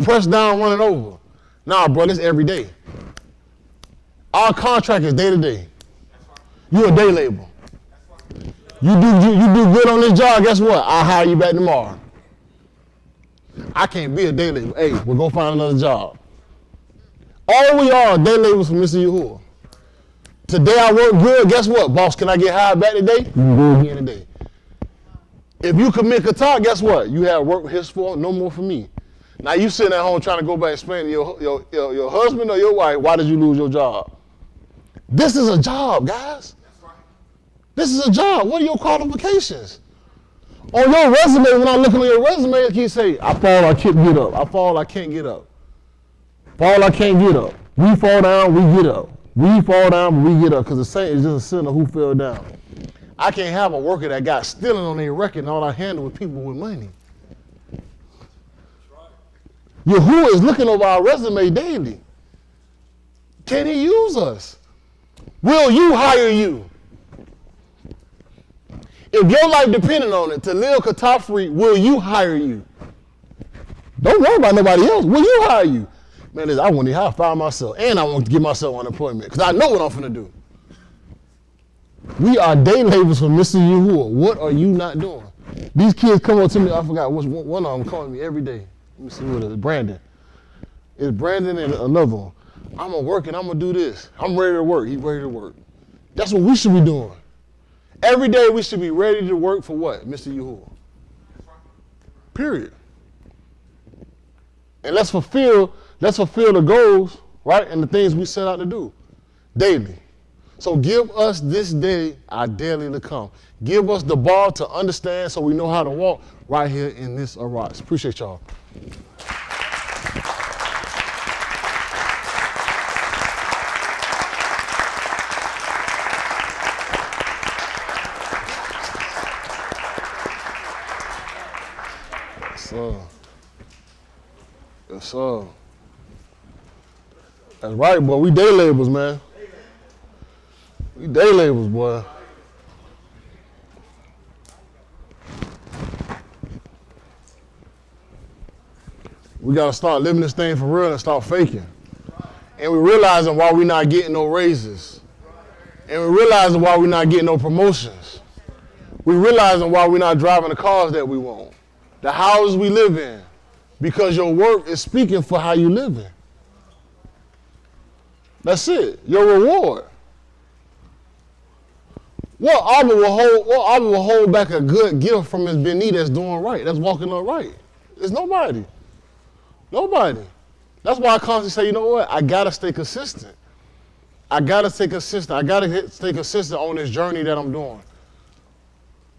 pressed down, running over. Nah, bro, this every day. Our contract is day to day. You a day laborer. You do good on this job, guess what? I'll hire you back tomorrow. I can't be a day laborer. Hey, we'll go find another job. All we are day laborers for Mr. Yahuwah. Today I work good, guess what? Boss, can I get hired back today? You can go again today. If you commit kata, guess what? You have work henceforth, no more for me. Now you sitting at home trying to go back and explain to your husband or your wife, why did you lose your job? This is a job, guys. This is a job. What are your qualifications? On your resume, when I'm looking at your resume, it keeps saying, I fall, I can't get up. I fall, I can't get up. Fall, I can't get up. We fall down, we get up. We fall down, but we get up, because the saint is just a sinner who fell down. I can't have a worker that got stealing on their record and all I handle with people with money. Yahuwah is looking over our resume daily. Can he use us? Will you hire you? If your life depended on it to live kata free, will you hire you? Don't worry about nobody else. Will you hire you? Man, listen, I want to know how I fire myself, and I want to give myself unemployment because I know what I'm finna do. We are day laborers for Mr. Yahuwah. What are you not doing? These kids come up to me. I forgot one of them calling me every day. Let me see what it is. Brandon. It's Brandon and another one. I'm gonna work and I'm gonna do this. I'm ready to work. He ready to work. That's what we should be doing. Every day we should be ready to work for what? Mr. Yahuwah. Period. And let's fulfill the goals, right? And the things we set out to do daily. So give us this day our daily to come. Give us the ball to understand so we know how to walk right here in this arise. Appreciate y'all. Yes, sir. That's right, boy. We day laborers, man. We day laborers, boy. We got to start living this thing for real and start faking. And we realizing why we not getting no raises. And we realizing why we not getting no promotions. We realizing why we not driving the cars that we want. The houses we live in. Because your work is speaking for how you living. That's it. Your reward. What Abba will hold back a good gift from his Beni that's doing right, that's walking up right? It's nobody. Nobody. That's why I constantly say, you know what? I gotta stay consistent. I gotta stay consistent. I gotta stay consistent on this journey that I'm doing.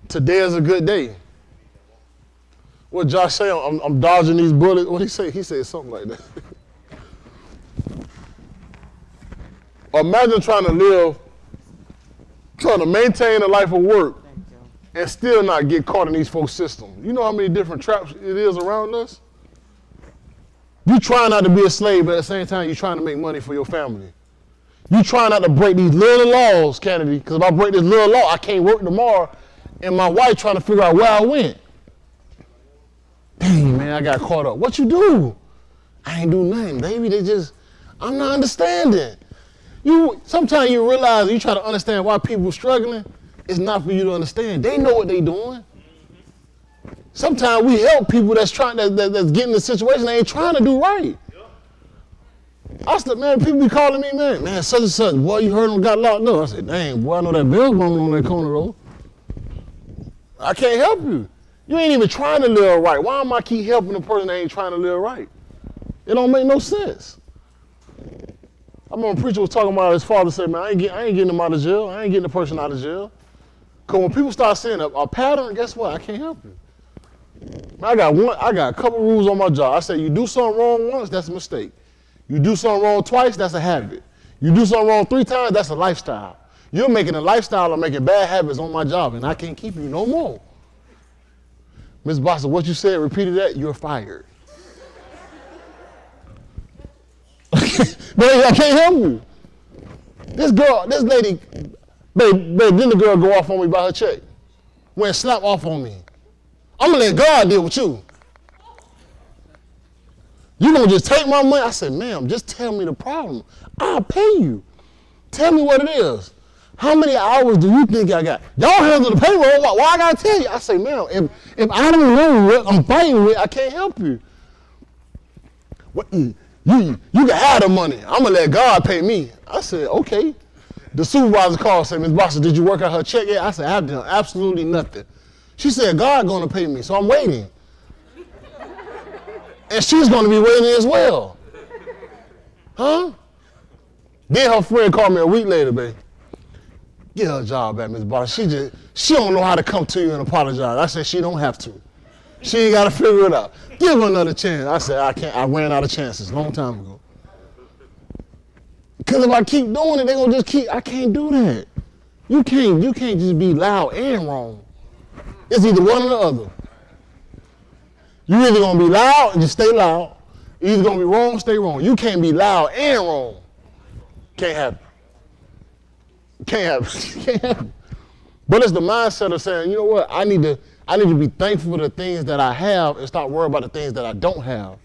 Today is a good day. What Josh say? I'm dodging these bullets. What he say? He said something like that. Imagine trying to maintain a life of work and still not get caught in these folks' systems. You know how many different traps it is around us? You trying not to be a slave, but at the same time, you're trying to make money for your family. You trying not to break these little laws, Kennedy, because if I break this little law, I can't work tomorrow, and my wife trying to figure out where I went. Dang, man, I got caught up. What you do? I ain't do nothing, baby. I'm not understanding. Sometimes you realize, you try to understand why people struggling, it's not for you to understand. They know what they doing. Sometimes we help people that's getting in the situation they ain't trying to do right. I said, man, people be calling me, man, such and such, boy, you heard them got locked up. I said, dang, boy, I know that bill going on that corner though. I can't help you. You ain't even trying to live right. Why am I keep helping the person that ain't trying to live right? It don't make no sense. I remember a preacher was talking about his father said, man, I ain't getting him out of jail. I ain't getting the person out of jail. Because when people start seeing a pattern, guess what? I can't help you. I got a couple rules on my job. I said, you do something wrong once, that's a mistake. You do something wrong twice, that's a habit. You do something wrong 3 times, that's a lifestyle. You're making a lifestyle of making bad habits on my job, and I can't keep you no more. Ms. Bossa, what you said, repeated that, you're fired. Baby, I can't help you. This lady, babe, then the girl go off on me by her check. Went slap off on me. I'm gonna let God deal with you. You gonna just take my money? I said, ma'am, just tell me the problem. I'll pay you. Tell me what it is. How many hours do you think I got? Y'all handle the payroll. Why I gotta tell you? I say, ma'am, if I don't know what I'm fighting with, I can't help you. What, you can have the money. I'm gonna let God pay me. I said, okay. The supervisor called, said, Ms. Bossa, did you work out her check yet? I said, I've done absolutely nothing. She said, God gonna pay me, so I'm waiting. And she's gonna be waiting as well. Huh? Then her friend called me a week later, babe. Get her a job back, Ms. Bossa. She don't know how to come to you and apologize. I said, she don't have to. She ain't gotta figure it out. Give her another chance. I said, I ran out of chances a long time ago. Because if I keep doing it, they're gonna just I can't do that. You can't just be loud and wrong. It's either one or the other. You're either gonna be loud and just stay loud. You're either gonna be wrong, stay wrong. You can't be loud and wrong. Can't happen. Can't happen. But it's the mindset of saying, you know what, I need to be thankful for the things that I have and stop worrying about the things that I don't have.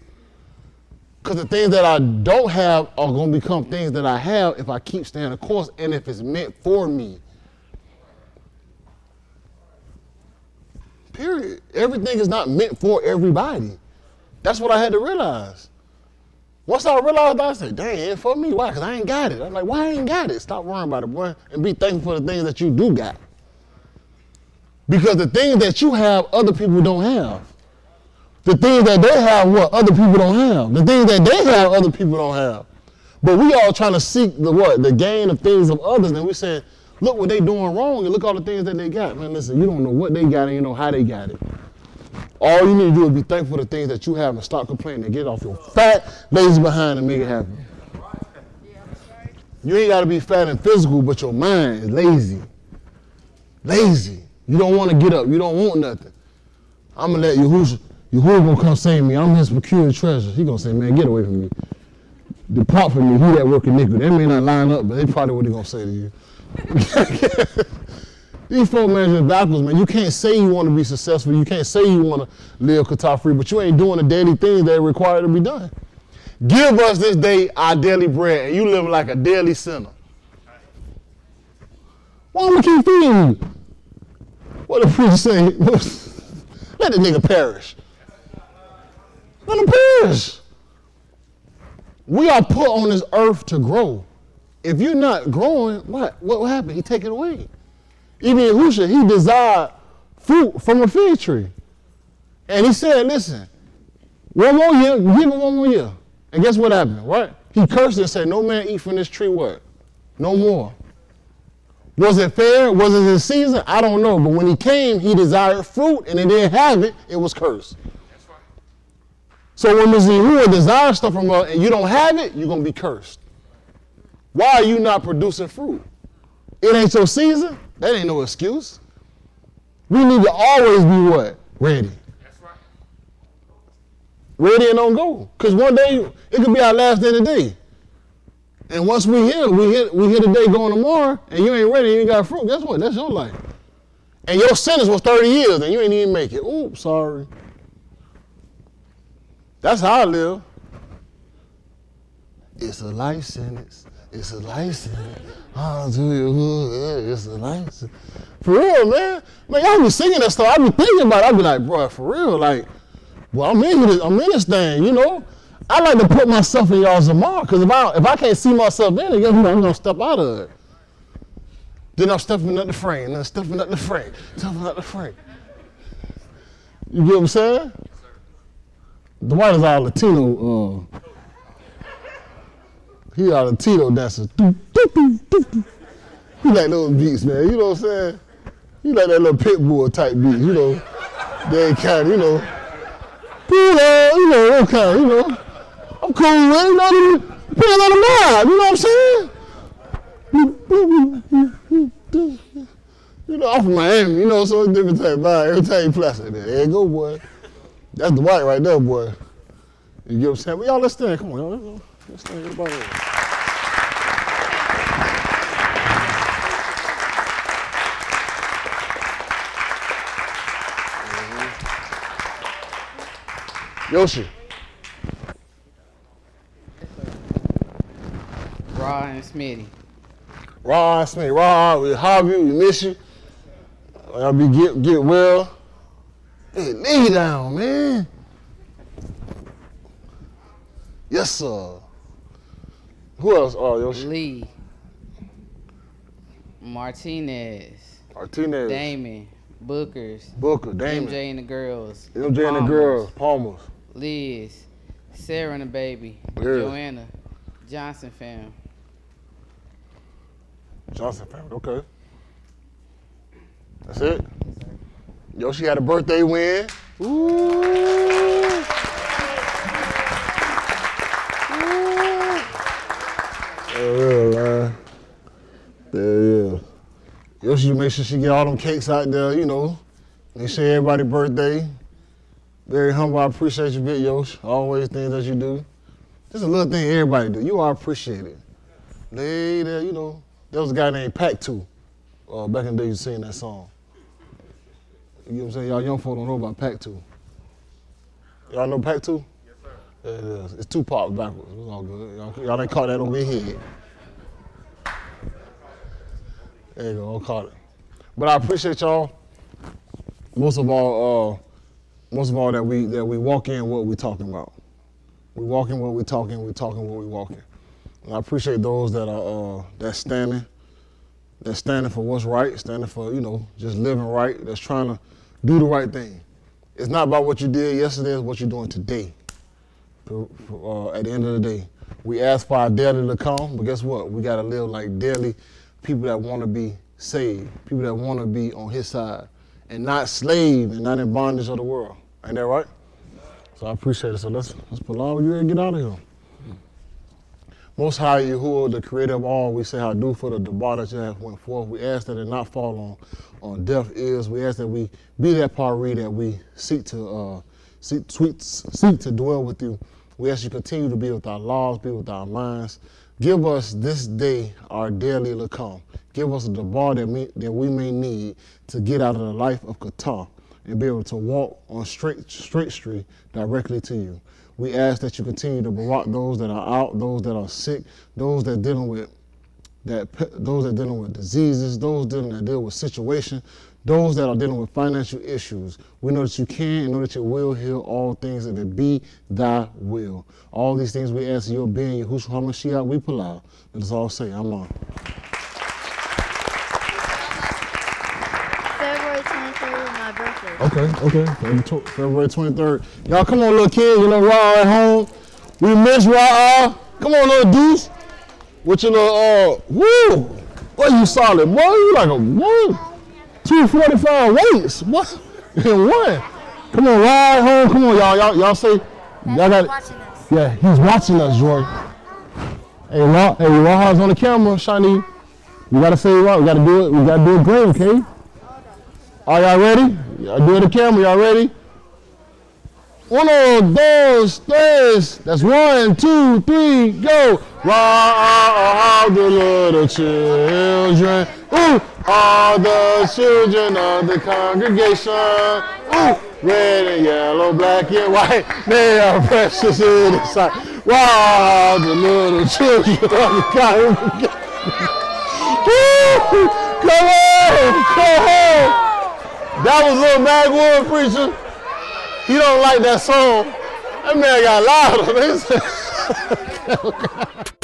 Because the things that I don't have are going to become things that I have if I keep staying the course and if it's meant for me. Period. Everything is not meant for everybody. That's what I had to realize. Once I realized that, I said, dang, it ain't for me. Why? Because I ain't got it. I'm like, why I ain't got it? Stop worrying about it, boy, and be thankful for the things that you do got. Because the things that you have, other people don't have. The things that they have, what? Other people don't have. The things that they have, other people don't have. But we all trying to seek the what? The gain of things of others. And we saying, look what they doing wrong and look all the things that they got. Man, listen, you don't know what they got and you know how they got it. All you need to do is be thankful for the things that you have and stop complaining and get off your fat, lazy behind and make it happen. You ain't got to be fat and physical, but your mind is lazy. Lazy. You don't want to get up. You don't want nothing. I'm going to let Yahuwah going to come save me. I'm his peculiar treasure. He going to say, man, get away from me. Depart from me, he that work iniquity. That may not line up, but they probably what he going to say to you. These folk managing backwards, man. You can't say you want to be successful. You can't say you want to live kata free, but you ain't doing the daily things that are required to be done. Give us this day our daily bread, and you live like a daily sinner. Why am I keep feeding you? What the preacher say? Let the nigga perish. Let him perish. We are put on this earth to grow. If you're not growing, what will happen? He take it away. Even Yahushua, he desired fruit from a fig tree. And he said, listen, one more year, give him one more year. And guess what happened, right? He cursed and said, no man eat from this tree what? No more. Was it fair? Was it in season? I don't know. But when he came, he desired fruit and he didn't have it, it was cursed. That's right. So when Mr. Yahuwah desires stuff from us and you don't have it, you're going to be cursed. Why are you not producing fruit? It ain't your season? That ain't no excuse. We need to always be what? Ready. That's right. Ready and on go. Because one day, it could be our last day of the day. And once we hit the day going tomorrow, and you ain't ready, you ain't got fruit, guess what? That's your life. And your sentence was 30 years, and you ain't even make it. Oops, sorry. That's how I live. It's a life sentence. It's a life sentence. It's a life sentence. For real, man. Man, y'all be singing that stuff. I be thinking about it. I be like, bro, for real, like, well, I'm in this thing, you know. I like to put myself in y'all's zamar, because if I can't see myself in it, guess what? I'm going to step out of it. Then I'm stepping up the frame, then stepping up the frame, stepping up the frame. You get what I'm saying? The white is our Latino, he our Latino dancer. He like those beats, man, you know what I'm saying? He like that little pit bull type beat, you know. They kind of, you know, that kind of, you know. I'm cool with it, you know, put it on the mind, you know what I'm saying? You know, I'm from Miami, you know, so it's different type of vibe. Every time you plastic there you go, boy. That's the white right there, boy. You get what I'm saying? Well, y'all, let's stand. Come on, y'all. Let's stand. Everybody. Yoshi. Raw and Smitty. Raw and Smitty. Raw, we hug you, we miss you. Y'all be get well. Hey, lay down, man. Yes, sir. Who else? Oh, Yoshi. Lee. Martinez. Damon. Booker, Damon. MJ and the girls. MJ and the girls. Palmers. Liz. Sarah and the baby. Yeah. Joanna. Johnson fam. Johnson family, okay. That's it? Yoshi had a birthday win. Ooh. Yeah, man. Yeah. Yoshi make sure she get all them cakes out there, you know. Make sure everybody's birthday. Very humble, I appreciate you, big Yoshi. Always things that you do. Just a little thing everybody do. You all appreciate it. They there, you know. There was a guy named Pac 2. Back in the day, you sing that song. You know what I'm saying? Y'all young folk don't know about Pac 2. Y'all know Pac 2? Yes, sir. Yeah, it is. It's Tupac backwards. It's all good. Y'all ain't caught that over your head. There you go, don't caught it. But I appreciate y'all. Most of all that we walk in what we talking about. We walking what we talking what we walking. And I appreciate those that are that's standing for what's right, standing for, just living right, that's trying to do the right thing. It's not about what you did yesterday, it's what you're doing today. At the end of the day, we ask for our daily to come, but guess what? We got to live like daily people that want to be saved, people that want to be on his side, and not slave and not in bondage of the world. Ain't that right? So I appreciate it. So let's pull on you and get out of here. Most High Yahuwah, the creator of all, we say how do for the bar that you have went forth. We ask that it not fall on deaf ears. We ask that we be that paree that we seek to dwell with you. We ask you continue to be with our laws, be with our minds. Give us this day our daily lakam. Give us the bar that we may need to get out of the life of Qatar and be able to walk on straight street directly to you. We ask that you continue to barak those that are out, those that are sick, those that dealing with diseases, those that deal with situations, those that are dealing with financial issues. We know that you can and know that you will heal all things if it be thy will. All these things we ask in your being, Yahushua HaMashiach, we pull out. Let us all say, Amen. February 23rd is my birthday. Okay. February 23rd. Y'all come on, little kids, Raw at home. We miss Raw. Come on, little deuce. With your little, woo. What you solid, boy? You like a, woo. 245 weights. What? In one. Come on, Raw at home. Come on, y'all say, y'all got it. Yeah, he's watching us, Jordan. Hey, Raw is on the camera, Shani. You gotta say Raw. We gotta do it great, okay? Are y'all ready? Y'all do the camera, y'all ready? Uno, dos, tres. That's 1, 2, 3, go. All the little children. Ooh, all the children of the congregation. Ooh, red and yellow, black and white. They are precious in the sight. All the little children of the congregation. Come on. That was Lil Magwood preacher. He don't like that song. That man got louder.